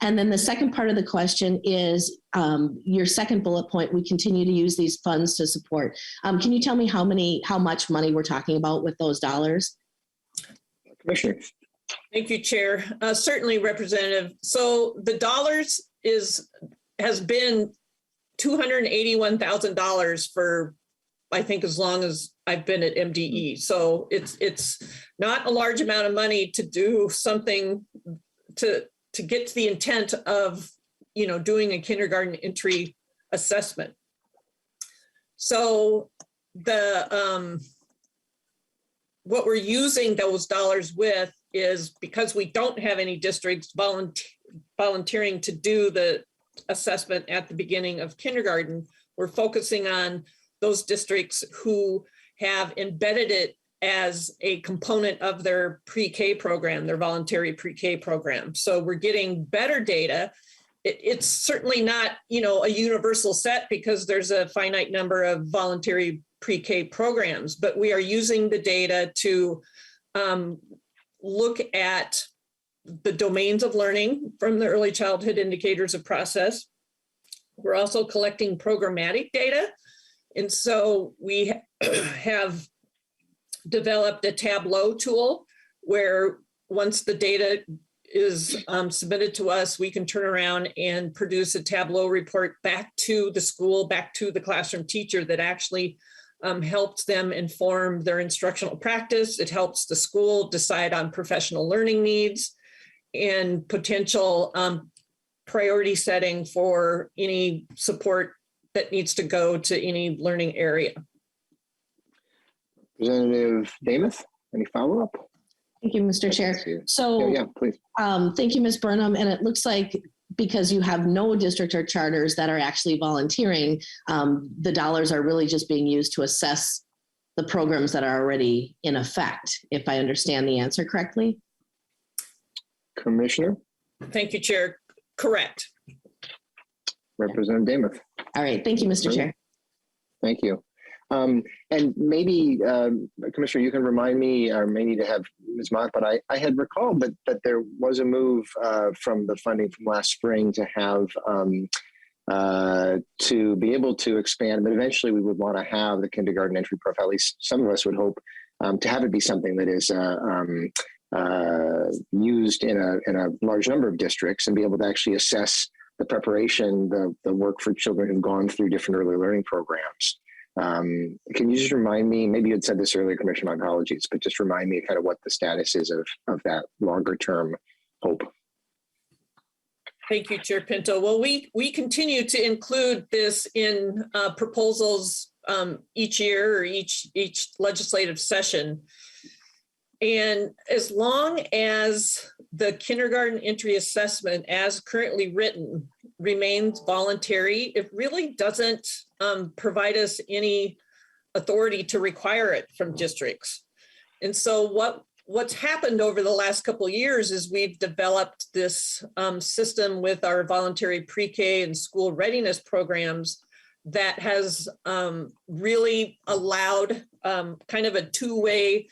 And then the second part of the question is your second bullet point, we continue to use these funds to support. Can you tell me how much money we're talking about with those dollars? Commissioner. Thank you, Chair. Certainly, Representative. So the dollars has been $281,000 for, I think, as long as I've been at MDE. So it's not a large amount of money to do something to get to the intent of, doing a kindergarten entry assessment. So what we're using those dollars with is, because we don't have any districts volunteering to do the assessment at the beginning of kindergarten, we're focusing on those districts who have embedded it as a component of their pre-K program, their voluntary pre-K program. So we're getting better data. It's certainly not, a universal set, because there's a finite number of voluntary pre-K programs, but we are using the data to look at the domains of learning from the early childhood indicators of process. We're also collecting programmatic data. And so we have developed a Tableau tool where, once the data is submitted to us, we can turn around and produce a Tableau report back to the school, back to the classroom teacher, that actually helps them inform their instructional practice. It helps the school decide on professional learning needs and potential priority setting for any support that needs to go to any learning area. Representative Demuth, any follow-up? Thank you, Mr. Chair. So, yeah, please. Thank you, Ms. Burnham. And it looks like, because you have no district or charters that are actually volunteering, the dollars are really just being used to assess the programs that are already in effect, if I understand the answer correctly. Commissioner? Thank you, Chair. Correct. Representative Demuth. All right. Thank you, Mr. Chair. Thank you. And maybe, Commissioner, you can remind me, or may need to have Ms. Mott, but I had recalled that there was a move from the funding from last spring to have to be able to expand, but eventually we would want to have the kindergarten entry profile. At least some of us would hope to have it be something that is used in a large number of districts and be able to actually assess the preparation, the work for children who've gone through different early learning programs. Can you just remind me, maybe you had said this earlier, Commissioner, my apologies, but just remind me kind of what the status is of that longer term hope. Thank you, Chair Pinto. Well, we continue to include this in proposals each year or each legislative session. And as long as the kindergarten entry assessment as currently written remains voluntary, it really doesn't provide us any authority to require it from districts. And so what's happened over the last couple of years is we've developed this system with our voluntary pre-K and school readiness programs that has really allowed kind of a two-way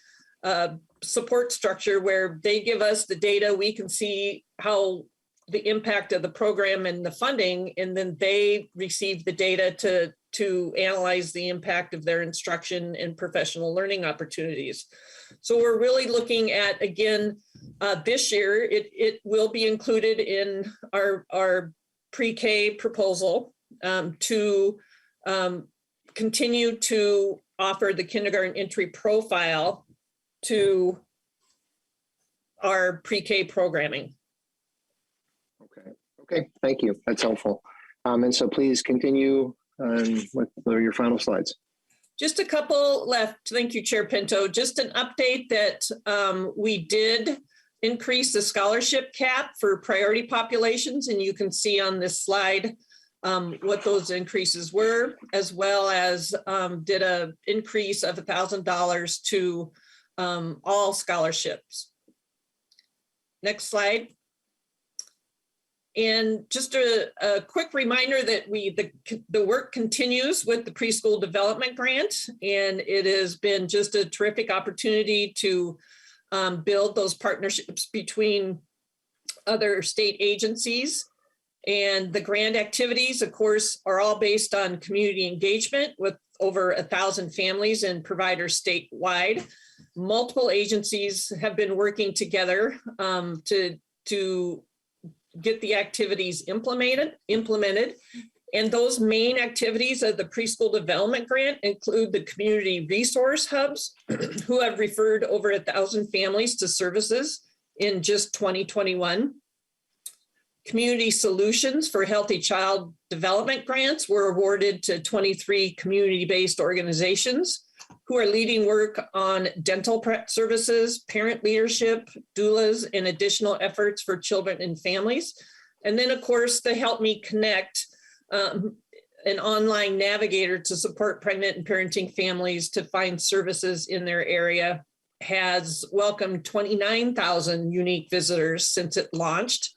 support structure where they give us the data, we can see how the impact of the program and the funding, and then they receive the data to analyze the impact of their instruction and professional learning opportunities. So we're really looking at, again, this year, it will be included in our pre-K proposal to continue to offer the kindergarten entry profile to our pre-K programming. Okay, thank you. That's helpful. And so please continue with your final slides. Just a couple left. Thank you, Chair Pinto. Just an update that we did increase the scholarship cap for priority populations, and you can see on this slide what those increases were, as well as did an increase of $1,000 to all scholarships. Next slide. And just a quick reminder that the work continues with the preschool development grant, and it has been just a terrific opportunity to build those partnerships between other state agencies. And the grant activities, of course, are all based on community engagement with over 1,000 families and providers statewide. Multiple agencies have been working together to get the activities implemented. And those main activities of the preschool development grant include the community resource hubs, who have referred over 1,000 families to services in just 2021. Community solutions for healthy child development grants were awarded to 23 community-based organizations who are leading work on dental services, parent leadership, doulas, and additional efforts for children and families. And then, of course, the Help Me Connect, an online navigator to support pregnant and parenting families to find services in their area, has welcomed 29,000 unique visitors since it launched,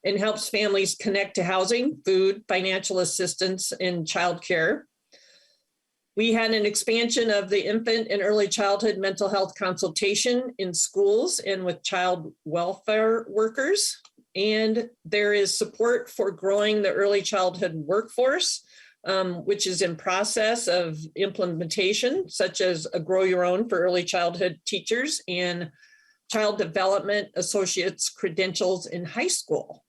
and helps families connect to housing, food, financial assistance, and childcare. We had an expansion of the infant and early childhood mental health consultation in schools and with child welfare workers. And there is support for growing the early childhood workforce, which is in process of implementation, such as a Grow Your Own for early childhood teachers and child development associates credentials in high school.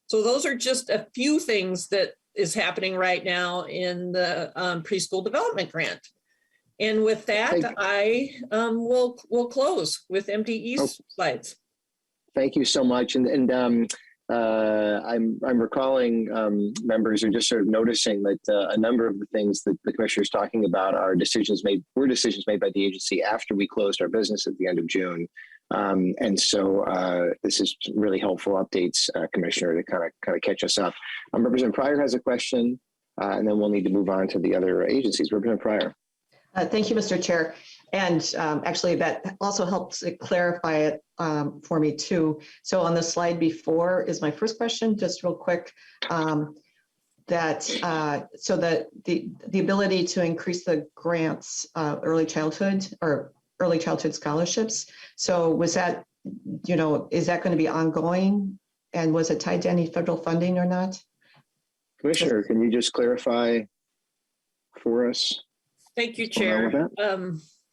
So those are just a few things that is happening right now in the preschool development grant. And with that, I will close with MDE's slides. Thank you so much. And I'm recalling members are just sort of noticing that a number of the things that the commissioner is talking about were decisions made by the agency after we closed our business at the end of June. And so this is really helpful updates, Commissioner, to kind of catch us up. Representative Pryor has a question, and then we'll need to move on to the other agencies. Representative Pryor. Thank you, Mr. Chair. And actually, that also helps clarify it for me too. So on the slide before is my first question, just real quick. So that the ability to increase the grants, early childhood scholarships. So was that, is that going to be ongoing? And was it tied to any federal funding or not? Commissioner, can you just clarify for us? Thank you, Chair.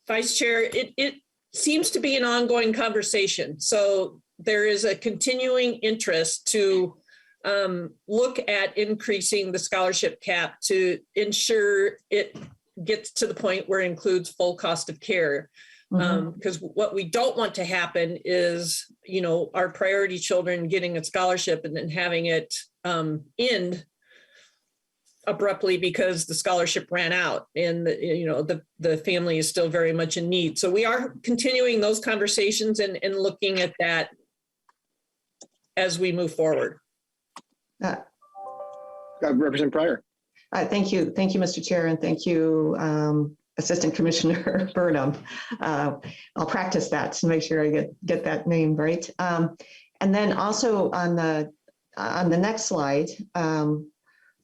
Vice Chair, it seems to be an ongoing conversation. So there is a continuing interest to look at increasing the scholarship cap to ensure it gets to the point where it includes full cost of care. Because what we don't want to happen is, you know, our priority children getting a scholarship and then having it end abruptly because the scholarship ran out and the family is still very much in need. So we are continuing those conversations and looking at that as we move forward. Representative Pryor. Thank you, Mr. Chair, and thank you, Assistant Commissioner Burnham. I'll practice that to make sure I get that name right. And then also on the next slide,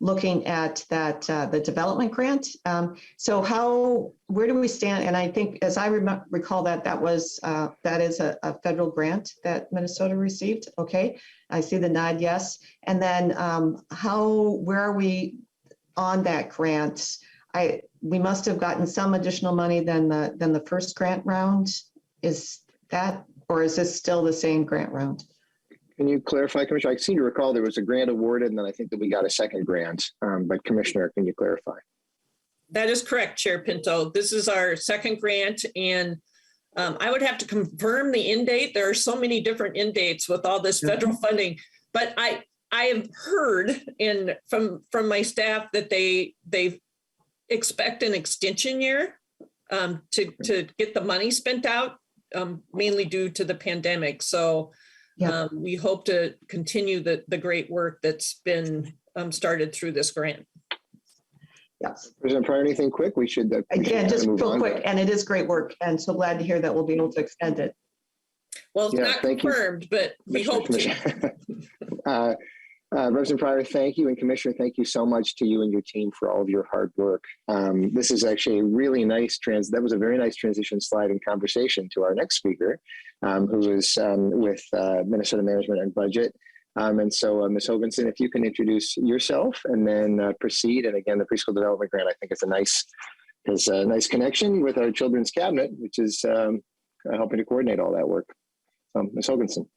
looking at that the development grant. So where do we stand? And I think, as I recall, that is a federal grant that Minnesota received. Okay, I see the nod, yes. And then where are we on that grant? We must have gotten some additional money than the first grant round. Is that, or is this still the same grant round? Can you clarify, Commissioner? I seem to recall there was a grant awarded, and then I think that we got a second grant. But Commissioner, can you clarify? That is correct, Chair Pinto. This is our second grant, and I would have to confirm the end date. There are so many different end dates with all this federal funding, but I have heard from my staff that they expect an extension year to get the money spent out, mainly due to the pandemic. So we hope to continue the great work that's been started through this grant. Yes. President Pryor, anything quick? We should again just real quick, and it is great work, and so glad to hear that we'll be able to extend it. Well, it's not confirmed, but we hope to. Representative Pryor, thank you, and Commissioner, thank you so much to you and your team for all of your hard work. This is actually a really nice that was a very nice transition slide and conversation to our next speaker, who is with Minnesota Management and Budget. And so Ms. Hoganson, if you can introduce yourself and then proceed. And again, the Preschool Development Grant, I think is a nice connection with our Children's Cabinet, which is helping to coordinate all that work. Ms. Hoganson.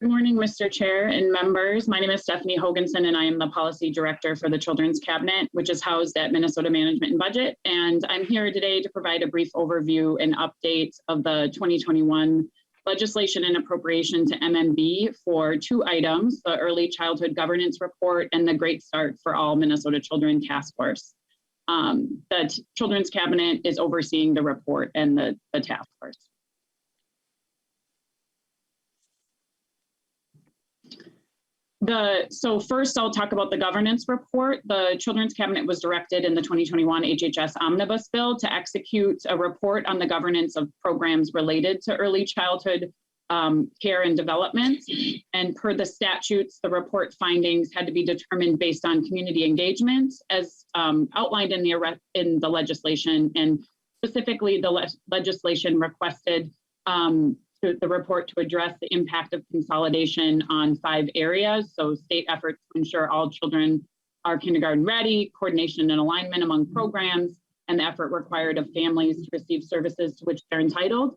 Good morning, Mr. Chair and members. My name is Stephanie Hoganson, and I am the Policy Director for the Children's Cabinet, which is housed at Minnesota Management and Budget. And I'm here today to provide a brief overview and update of the 2021 legislation and appropriation to MMB for two items, the Early Childhood Governance Report and the Great Start for All Minnesota Children Task Force. The Children's Cabinet is overseeing the report and the task force. So first, I'll talk about the governance report. The Children's Cabinet was directed in the 2021 HHS Omnibus Bill to execute a report on the governance of programs related to early childhood care and development. And per the statutes, the report findings had to be determined based on community engagement as outlined in the legislation. And specifically, the legislation requested the report to address the impact of consolidation on 5 areas. So state efforts to ensure all children are kindergarten ready, coordination and alignment among programs, and the effort required of families to receive services to which they're entitled.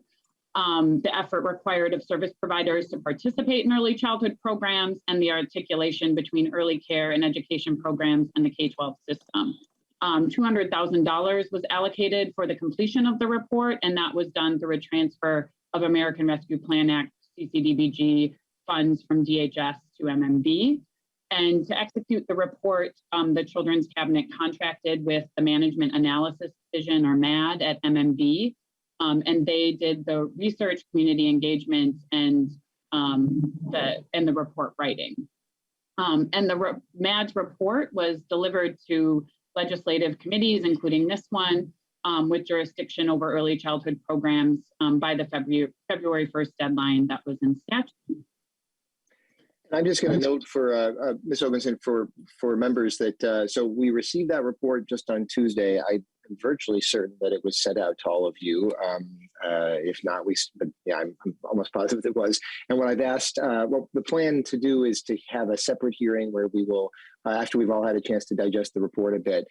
The effort required of service providers to participate in early childhood programs, and the articulation between early care and education programs and the K-12 system. $200,000 was allocated for the completion of the report, and that was done through a transfer of American Rescue Plan Act, CCDBG funds from DHS to MMB. And to execute the report, the Children's Cabinet contracted with the Management Analysis Division, or MAD, at MMB. And they did the research, community engagement, and the report writing. And the MAD's report was delivered to legislative committees, including this one, with jurisdiction over early childhood programs by the February 1st deadline that was in statute. I'm just going to note for Ms. Hoganson, for members that, so we received that report just on Tuesday. virtually certain that it was sent out to all of you. If not, but yeah, I'm almost positive it was. And what I've asked, well, the plan to do is to have a separate hearing where we will, after we've all had a chance to digest the report a bit,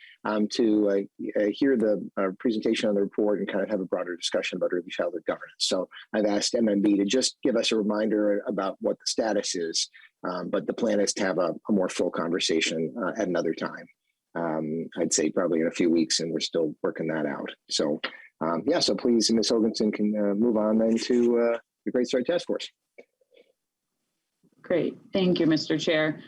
to hear the presentation on the report and kind of have a broader discussion about early childhood governance. So I've asked MMB to just give us a reminder about what the status is, but the plan is to have a more full conversation at another time. I'd say probably in a few weeks, and we're still working that out. So yeah, so please, Ms. Hoganson can move on then to the Great Start Task Force. Great, thank you, Mr. Chair.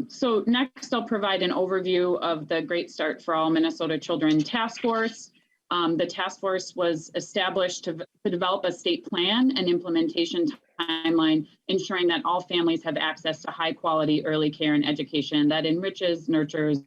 So next I'll provide an overview of the Great Start for All Minnesota Children Task Force. The task force was established to develop a state plan and implementation timeline, ensuring that all families have access to high quality early care and education that enriches, nurtures,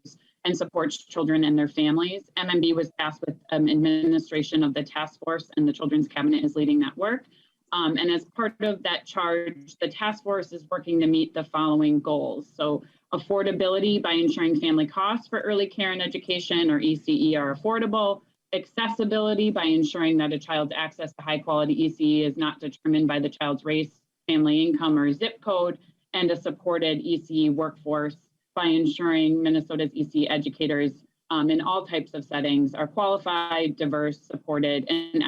and supports children and their families. MMB was tasked with administration of the task force, and the Children's Cabinet is leading that work. And as part of that charge, the task force is working to meet the following goals. So affordability by ensuring family costs for early care and education, or ECE, are affordable. Accessibility by ensuring that a child's access to high quality ECE is not determined by the child's race, family income, or zip code. And a supported ECE workforce by ensuring Minnesota's ECE educators in all types of settings are qualified, diverse, supported, and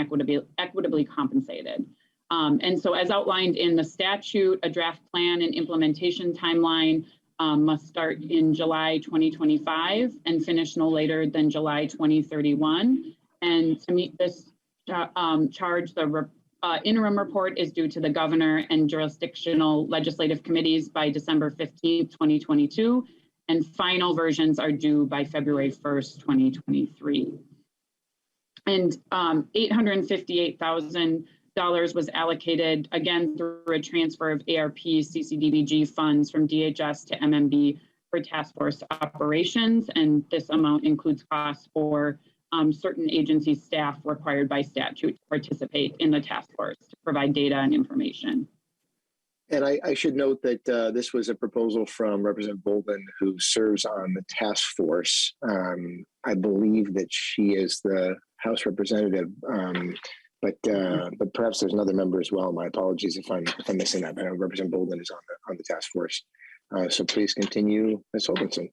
equitably compensated. And so as outlined in the statute, a draft plan and implementation timeline must start in July 2025 and finish no later than July 2031. And to meet this charge, the interim report is due to the governor and jurisdictional legislative committees by December 15th, 2022. And final versions are due by February 1st, 2023. And $858,000 was allocated, again, through a transfer of ARP CCDBG funds from DHS to MMB for task force operations. And this amount includes costs for certain agency staff required by statute to participate in the task force to provide data and information. And I should note that this was a proposal from Representative Bolden, who serves on the task force. I believe that she is the House representative, but perhaps there's another member as well. My apologies if I'm missing that. But I know Representative Bolden is on the task force. So please continue, Ms. Hoganson.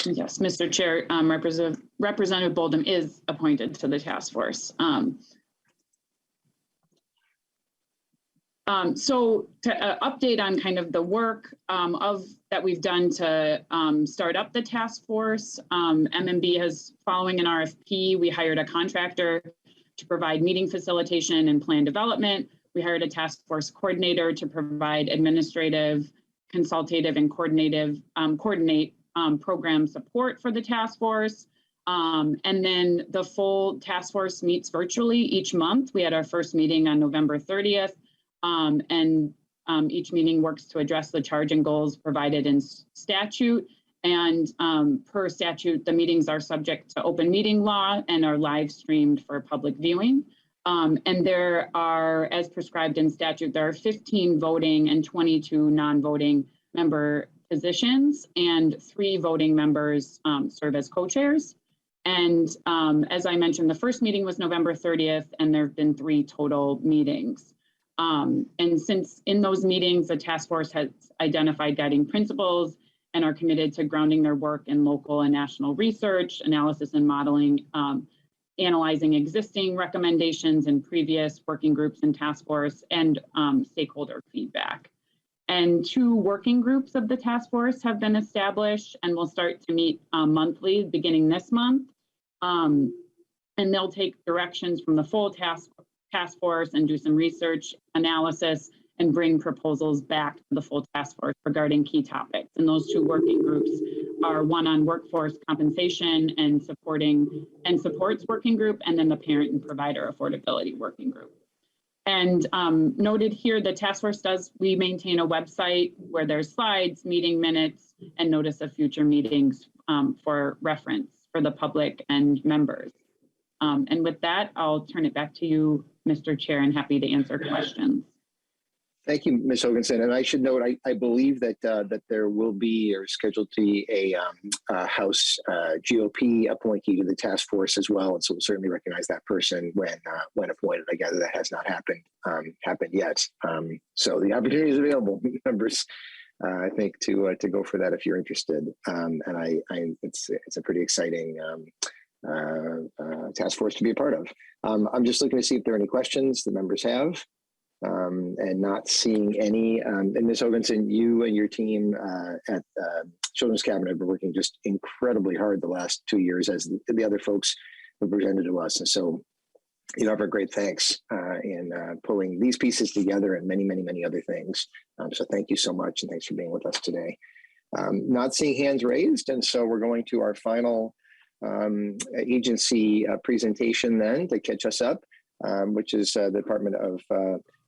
Yes, Mr. Chair, Representative Bolden is appointed to the task force. So to update on kind of the work that we've done to start up the task force, MMB has, following an RFP, we hired a contractor to provide meeting facilitation and plan development. We hired a task force coordinator to provide administrative, consultative, and coordinate program support for the task force. And then the full task force meets virtually each month. We had our first meeting on November 30th. Each meeting works to address the charge and goals provided in statute. And per statute, the meetings are subject to open meeting law and are live streamed for public viewing. And there are, as prescribed in statute, there are 15 voting and 22 non-voting member positions, and 3 voting members serve as co-chairs. And as I mentioned, the first meeting was November 30th, and there have been 3 total meetings. And since in those meetings, the task force has identified guiding principles and are committed to grounding their work in local and national research, analysis and modeling, analyzing existing recommendations in previous working groups and task force, and stakeholder feedback. And 2 working groups of the task force have been established and will start to meet monthly beginning this month. And they'll take directions from the full task force and do some research analysis and bring proposals back to the full task force regarding key topics. And those 2 working groups are one on workforce compensation and supports working group, and then the parent and provider affordability working group. And noted here, the task force we maintain a website where there's slides, meeting minutes, and notice of future meetings for reference for the public and members. And with that, I'll turn it back to you, Mr. Chair, and happy to answer questions. Thank you, Ms. Hoganson. And I should note, I believe that that there will be or scheduled to be a House GOP appointee to the task force as well. And so we'll certainly recognize that person when appointed. I gather that has not happened yet. So the opportunity is available, members. I think to go for that if you're interested. And it's a pretty exciting task force to be a part of. I'm just looking to see if there are any questions the members have. And not seeing any. And Ms. Hoganson, you and your team at Children's Cabinet have been working just incredibly hard the last 2 years, as the other folks have presented to us. And so you have our great thanks in pulling these pieces together and many, many, many other things. So thank you so much, and thanks for being with us today. Not seeing hands raised, and so we're going to our final agency presentation then to catch us up, which is the Department of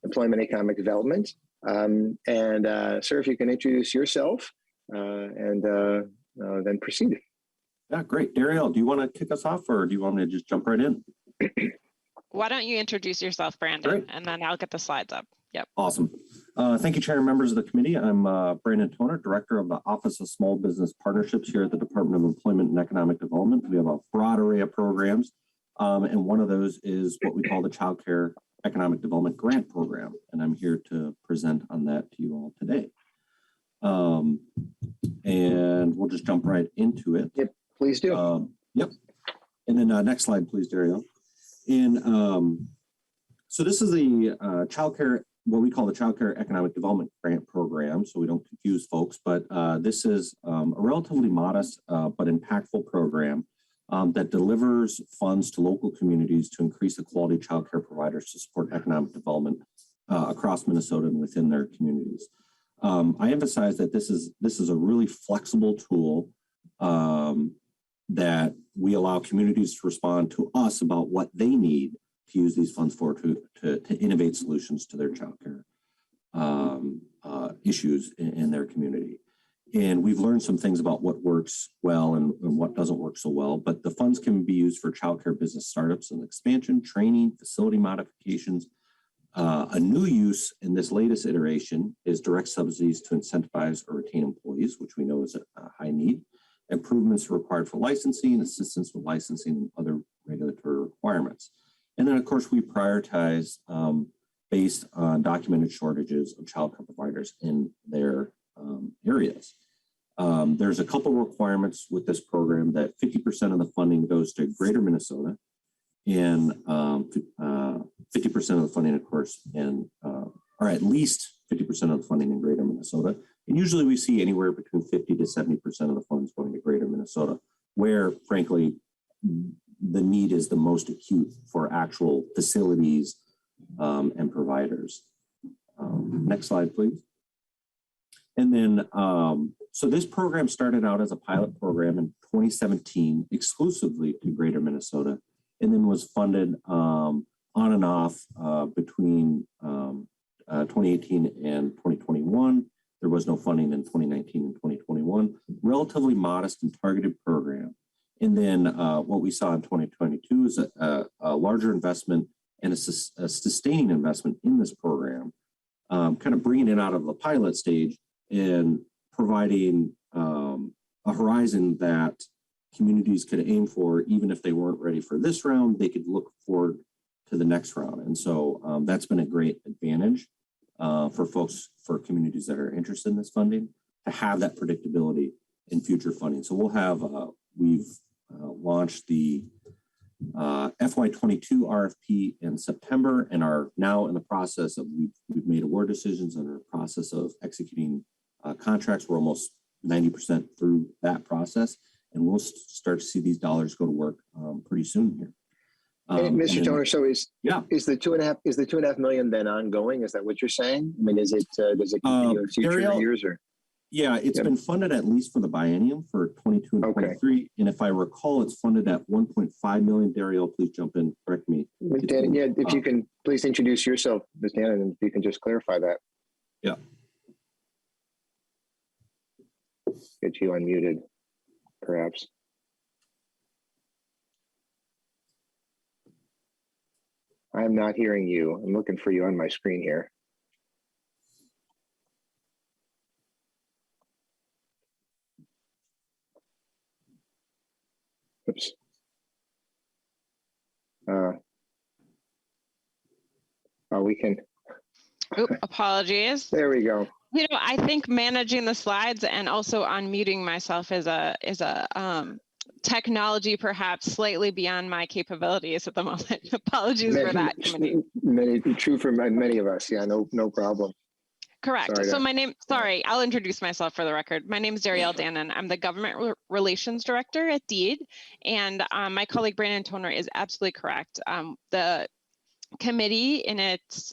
Employment Economic Development. Sir, if you can introduce yourself and then proceed. Yeah, great. Daryl, do you want to kick us off, or do you want me to just jump right in? Why don't you introduce yourself, Brandon, Great. And then I'll get the slides up. Yep. Awesome. Thank you, Chair and members of the committee. I'm Brandon Toner, Director of the Office of Small Business Partnerships here at the Department of Employment and Economic Development. We have a broad array of programs, and one of those is what we call the Child Care Economic Development Grant Program, and I'm here to present on that to you all today. And we'll just jump right into it. Yep, please do. Yep. And then next slide, please, Dario. And so this is the what we call the Child Care Economic Development Grant Program, so we don't confuse folks, but this is a relatively modest but impactful program that delivers funds to local communities to increase the quality of child care providers to support economic development across Minnesota and within their communities. I emphasize that this is a really flexible tool that we allow communities to respond to us about what they need to use these funds for to innovate solutions to their child care issues in their community. And we've learned some things about what works well and what doesn't work so well, but the funds can be used for childcare business startups and expansion, training, facility modifications. A new use in this latest iteration is direct subsidies to incentivize or retain employees, which we know is a high need. Improvements required for licensing, assistance with licensing, and other regulatory requirements. And then, of course, we prioritize based on documented shortages of child care providers in their areas. There's a couple requirements with this program that 50% of the funding goes to Greater Minnesota, and 50% of the funding, of course, or at least 50% of the funding in Greater Minnesota. And usually we see anywhere between 50 to 70% of the funds going to Greater Minnesota, where, frankly, the need is the most acute for actual facilities and providers. Next slide, please. And then, so this program started out as a pilot program in 2017, exclusively to Greater Minnesota, and then was funded on and off between 2018 and 2021. There was no funding in 2019 and 2021. Relatively modest and targeted program. And then what we saw in 2022 is a larger investment and a sustaining investment in this program, kind of bringing it out of the pilot stage and providing a horizon that communities could aim for. Even if they weren't ready for this round, they could look forward to the next round. And so that's been a great advantage for communities that are interested in this funding, to have that predictability in future funding. So we'll have, we've launched the FY22 RFP in September and are now in the process of, we've made award decisions and are in the process of executing contracts. We're almost 90% through that process, and we'll start to see these dollars go to work pretty soon here. Mr. Toner, so is the $2.5 million then ongoing? Is that what you're saying? I mean, does it continue in future years, or? Yeah, it's been funded at least for the biennium for 22 and 23. And if I recall, it's funded at $1.5 million. Dario, please jump in, correct me. Dan, if you can please introduce yourself, Ms. Dan, and if you can just clarify that. Yeah. Get you unmuted, perhaps. I'm not hearing you. I'm looking for you on my screen here. We can. Oop, apologies. There we go. You know, I think managing the slides and also unmuting myself is a technology perhaps slightly beyond my capabilities at the moment. Apologies for that, committee. True for many of us. Yeah, no problem. Correct. Sorry, I'll introduce myself for the record. My name is Darielle Dannon. I'm the Government Relations Director at DEED, and my colleague Brandon Toner is absolutely correct. The committee in its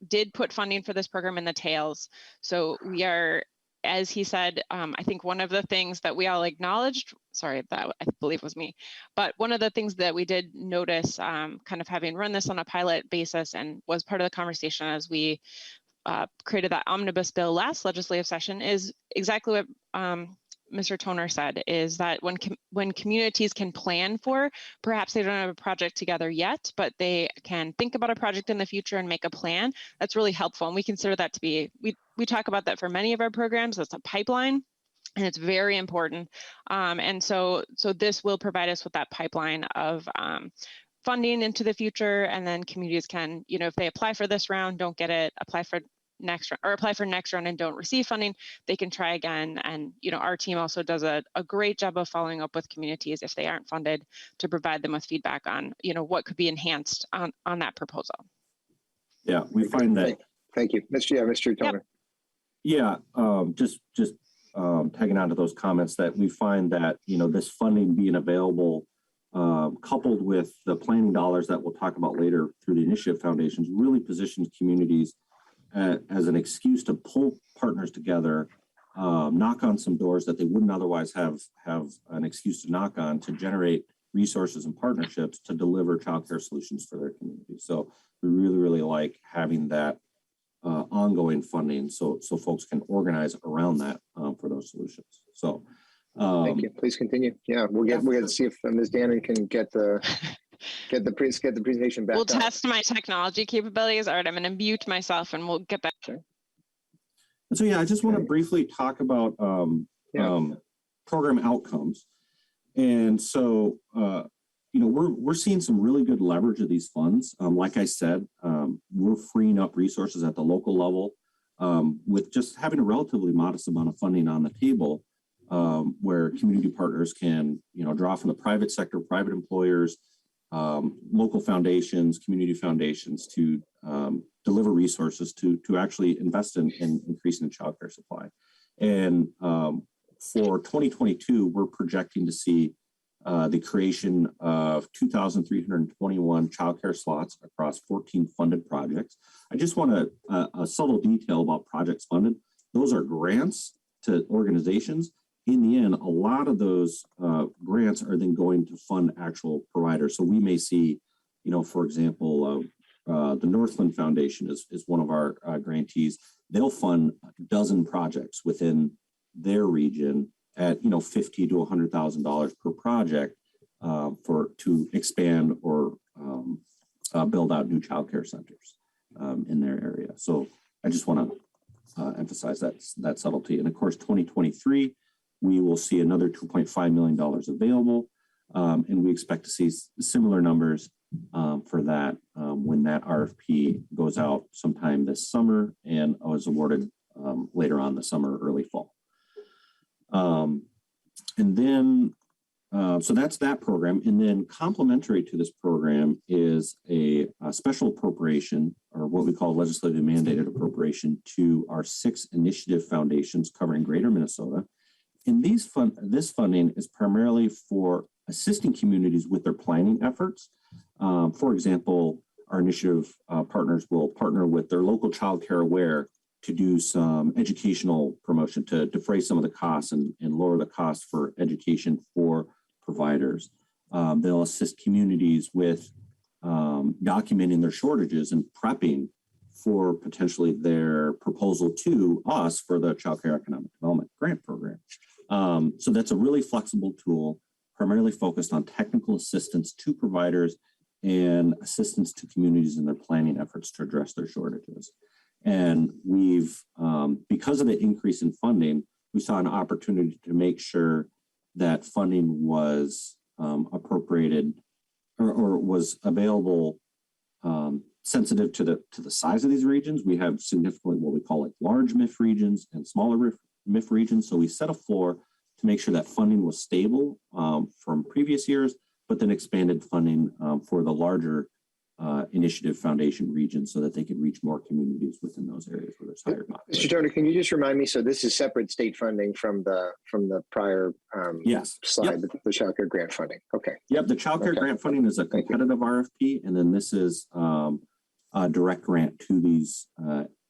did put funding for this program in the tails. So we are, as he said, I think one of the things that we all acknowledged, sorry, that I believe was me, but one of the things that we did notice kind of having run this on a pilot basis and was part of the conversation as we created that omnibus bill last legislative session is exactly what Mr. Toner said, is that when communities can plan for, perhaps they don't have a project together yet, but they can think about a project in the future and make a plan, that's really helpful. And we consider that to be, we talk about that for many of our programs, that's a pipeline, and it's very important. And so this will provide us with that pipeline of funding into the future, and then communities can, you know, if they apply for this round, don't get it, apply for next round and don't receive funding, they can try again. And, you know, our team also does a great job of following up with communities if they aren't funded to provide them with feedback on, you know, what could be enhanced on that proposal. Yeah, we find that. Thank you. Mr. Toner. Yep. Yeah, just tagging on to those comments, that we find that, you know, this funding being available coupled with the planning dollars that we'll talk about later through the initiative foundations really positions communities as an excuse to pull partners together, knock on some doors that they wouldn't otherwise have an excuse to knock on, to generate resources and partnerships to deliver childcare solutions for their community. So we really like having that ongoing funding, so folks can organize around that for those solutions. So thank you. Please continue. Yeah, we'll get to see if Ms. Dannon can get the presentation back. We'll test my technology capabilities. All right, I'm going to mute myself and we'll get back. Okay. So yeah, I just want to briefly talk about program outcomes. And so, you know, we're seeing some really good leverage of these funds. Like I said, we're freeing up resources at the local level with just having a relatively modest amount of funding on the table, where community partners can, you know, draw from the private sector, private employers, local foundations, community foundations to deliver resources to actually invest in increasing the childcare supply. And for 2022, we're projecting to see the creation of 2,321 childcare slots across 14 funded projects. I just want a subtle detail about projects funded. Those are grants to organizations. In the end, a lot of those grants are then going to fund actual providers. So we may see, you know, for example, the Northland Foundation is one of our grantees. They'll fund a dozen projects within their region at, you know, $50,000 to $100,000 per project to expand or build out new childcare centers in their area. So I just want to emphasize that subtlety. And of course, 2023. We will see another $2.5 million available, and we expect to see similar numbers for that when that RFP goes out sometime this summer and was awarded later on this summer, early fall. And then, so that's that program. And then complementary to this program is a special appropriation, or what we call legislatively mandated appropriation, to our 6 initiative foundations covering Greater Minnesota. And this funding is primarily for assisting communities with their planning efforts. For example, our initiative partners will partner with their local child care aware to do some educational promotion to defray some of the costs and lower the cost for education for providers. They'll assist communities with documenting their shortages and prepping for potentially their proposal to us for the Child Care Economic Development Grant Program. So that's a really flexible tool, primarily focused on technical assistance to providers and assistance to communities in their planning efforts to address their shortages. And we've, because of the increase in funding, we saw an opportunity to make sure that funding was appropriated or was available sensitive to the size of these regions. We have significantly what we call like large MIF regions and smaller MIF regions. So we set a floor to make sure that funding was stable from previous years, but then expanded funding for the larger initiative foundation regions so that they could reach more communities within those areas where there's higher population. Mr. Turner, can you just remind me, so this is separate state funding from the prior yes. slide, yep. The child care grant funding. Okay. Yep, the child care grant funding is a competitive RFP, and then this is a direct grant to these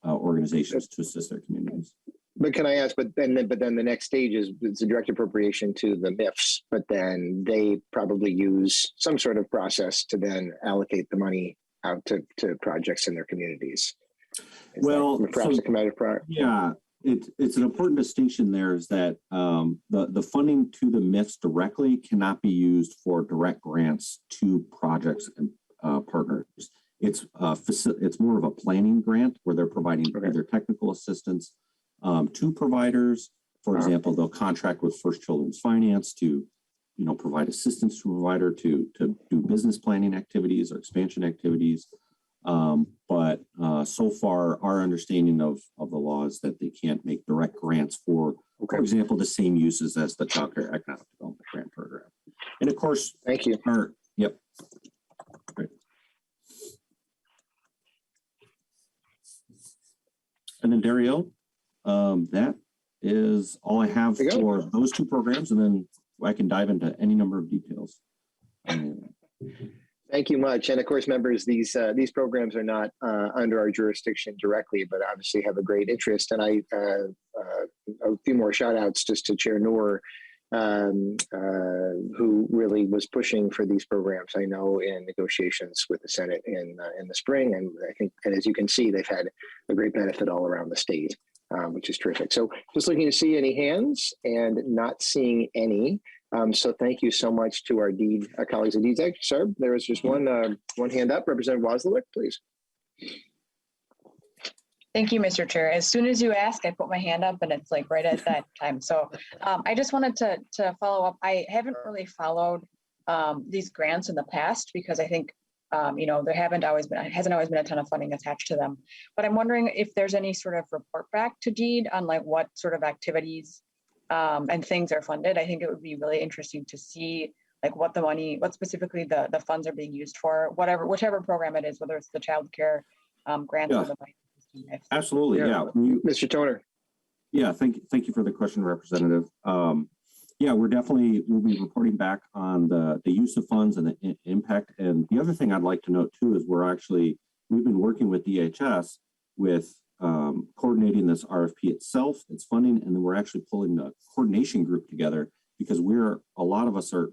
organizations to assist their communities. But can I ask, but then the next stage is it's a direct appropriation to the MIFs, but then they probably use some sort of process to then allocate the money out to projects in their communities. Well, perhaps so, a competitive product. Yeah, it's an important distinction there is that the funding to the MIFs directly cannot be used for direct grants to projects and partners. It's more of a planning grant where they're providing either technical assistance to providers. For example, they'll contract with First Children's Finance to, provide assistance to a provider to do business planning activities or expansion activities. But so far, our understanding of the law is that they can't make direct grants for example, the same uses as the Child Care Economic Development Grant Program. And of course, thank you. Yep. Great. And then Dario, that is all I have for those two programs, and then I can dive into any number of details. Thank you much. And of course, members, these programs are not under our jurisdiction directly, but obviously have a great interest. And a few more shout outs just to Chair Noor, who really was pushing for these programs, I know, in negotiations with the Senate in the spring. And I think, and as you can see, they've had a great benefit all around the state, which is terrific. So just looking to see any hands and not seeing any. So thank you so much to our colleagues at DEED. Sir, there is just one hand up. Representative Wozlowick, please. Thank you, Mr. Chair. As soon as you ask, I put my hand up and it's like right at that time. So I just wanted to follow up. I haven't really followed these grants in the past because I think, there hasn't always been a ton of funding attached to them. But I'm wondering if there's any sort of report back to DEED on like what sort of activities and things are funded. I think it would be really interesting to see like what specifically the funds are being used for, whichever program it is, whether it's the child care grant or the money. Absolutely, yeah. Mr. Toner. Yeah, thank you for the question, Representative. Yeah, we'll be reporting back on the use of funds and the impact. And the other thing I'd like to note too is we've been working with DHS with coordinating this RFP itself, its funding, and then we're actually pulling the coordination group together because a lot of us are,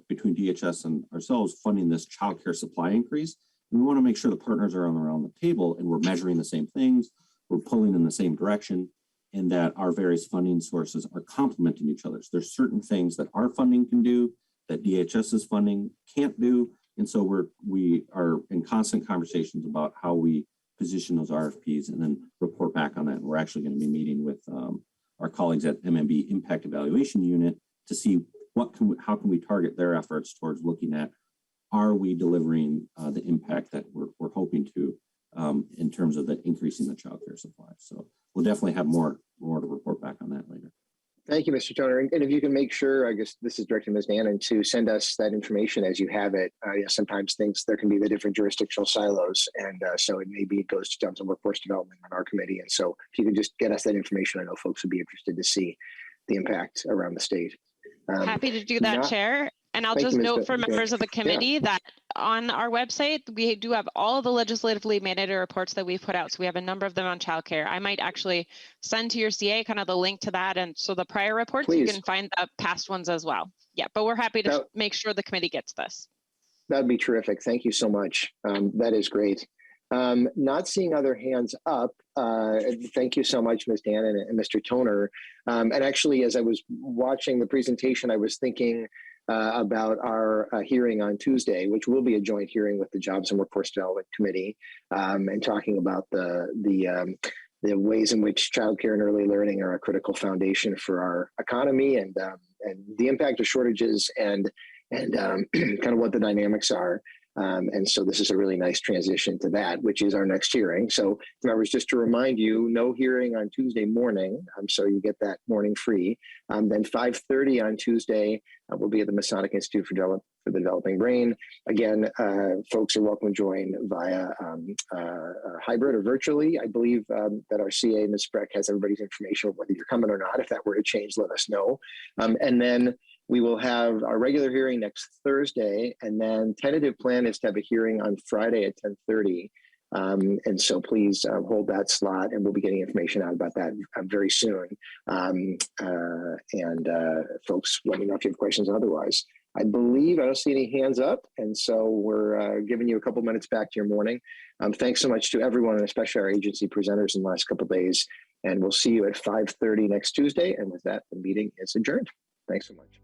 between DHS and ourselves funding this child care supply increase. And we want to make sure the partners are around the table and we're measuring the same things, we're pulling in the same direction, and that our various funding sources are complementing each other. So there's certain things that our funding can do that DHS's funding can't do. And so we are in constant conversations about how we position those RFPs and then report back on that. And we're actually going to be meeting with our colleagues at MMB Impact Evaluation Unit to see how can we target their efforts towards looking at, are we delivering the impact that we're hoping to in terms of the increasing the child care supply. So we'll definitely have more to report back on that later. Thank you, Mr. Toner. And if you can make sure, I guess this is directed to Ms. Dannon, to send us that information as you have it. Sometimes there can be the different jurisdictional silos. And so it goes to Jobs and Workforce Development on our committee. And so if you can just get us that information, I know folks would be interested to see the impact around the state. Happy to do that, Chair. And I'll just note for members of the committee that on our website, we do have all the legislatively mandated reports that we've put out. So we have a number of them on childcare. I might actually send to your CA kind of the link to that. And so the prior reports, Please. You can find the past ones as well. Yeah, but we're happy to make sure the committee gets this. That'd be terrific. Thank you so much. That is great. Not seeing other hands up. Thank you so much, Ms. Dan and Mr. Toner. And actually, as I was watching the presentation, I was thinking about our hearing on Tuesday, which will be a joint hearing with the Jobs and Workforce Development Committee, and talking about the ways in which childcare and early learning are a critical foundation for our economy and the impact of shortages and and kind of what the dynamics are. And so this is a really nice transition to that, which is our next hearing. So members, just to remind you, no hearing on Tuesday morning. So you get that morning free. Then 5:30 on Tuesday, we'll be at the Masonic Institute for the Developing Brain. Again, folks are welcome to join via hybrid or virtually. I believe that our CA, Ms. Breck, has everybody's information of whether you're coming or not. If that were to change, let us know. And then we will have our regular hearing next Thursday, and then tentative plan is to have a hearing on Friday at 10:30. And so please hold that slot, and we'll be getting information out about that very soon. Folks, let me know if you have questions otherwise. I believe I don't see any hands up, and so we're giving you a couple minutes back to your morning. Thanks so much to everyone, and especially our agency presenters in the last couple of days. And we'll see you at 5:30 next Tuesday. And with that, the meeting is adjourned. Thanks so much.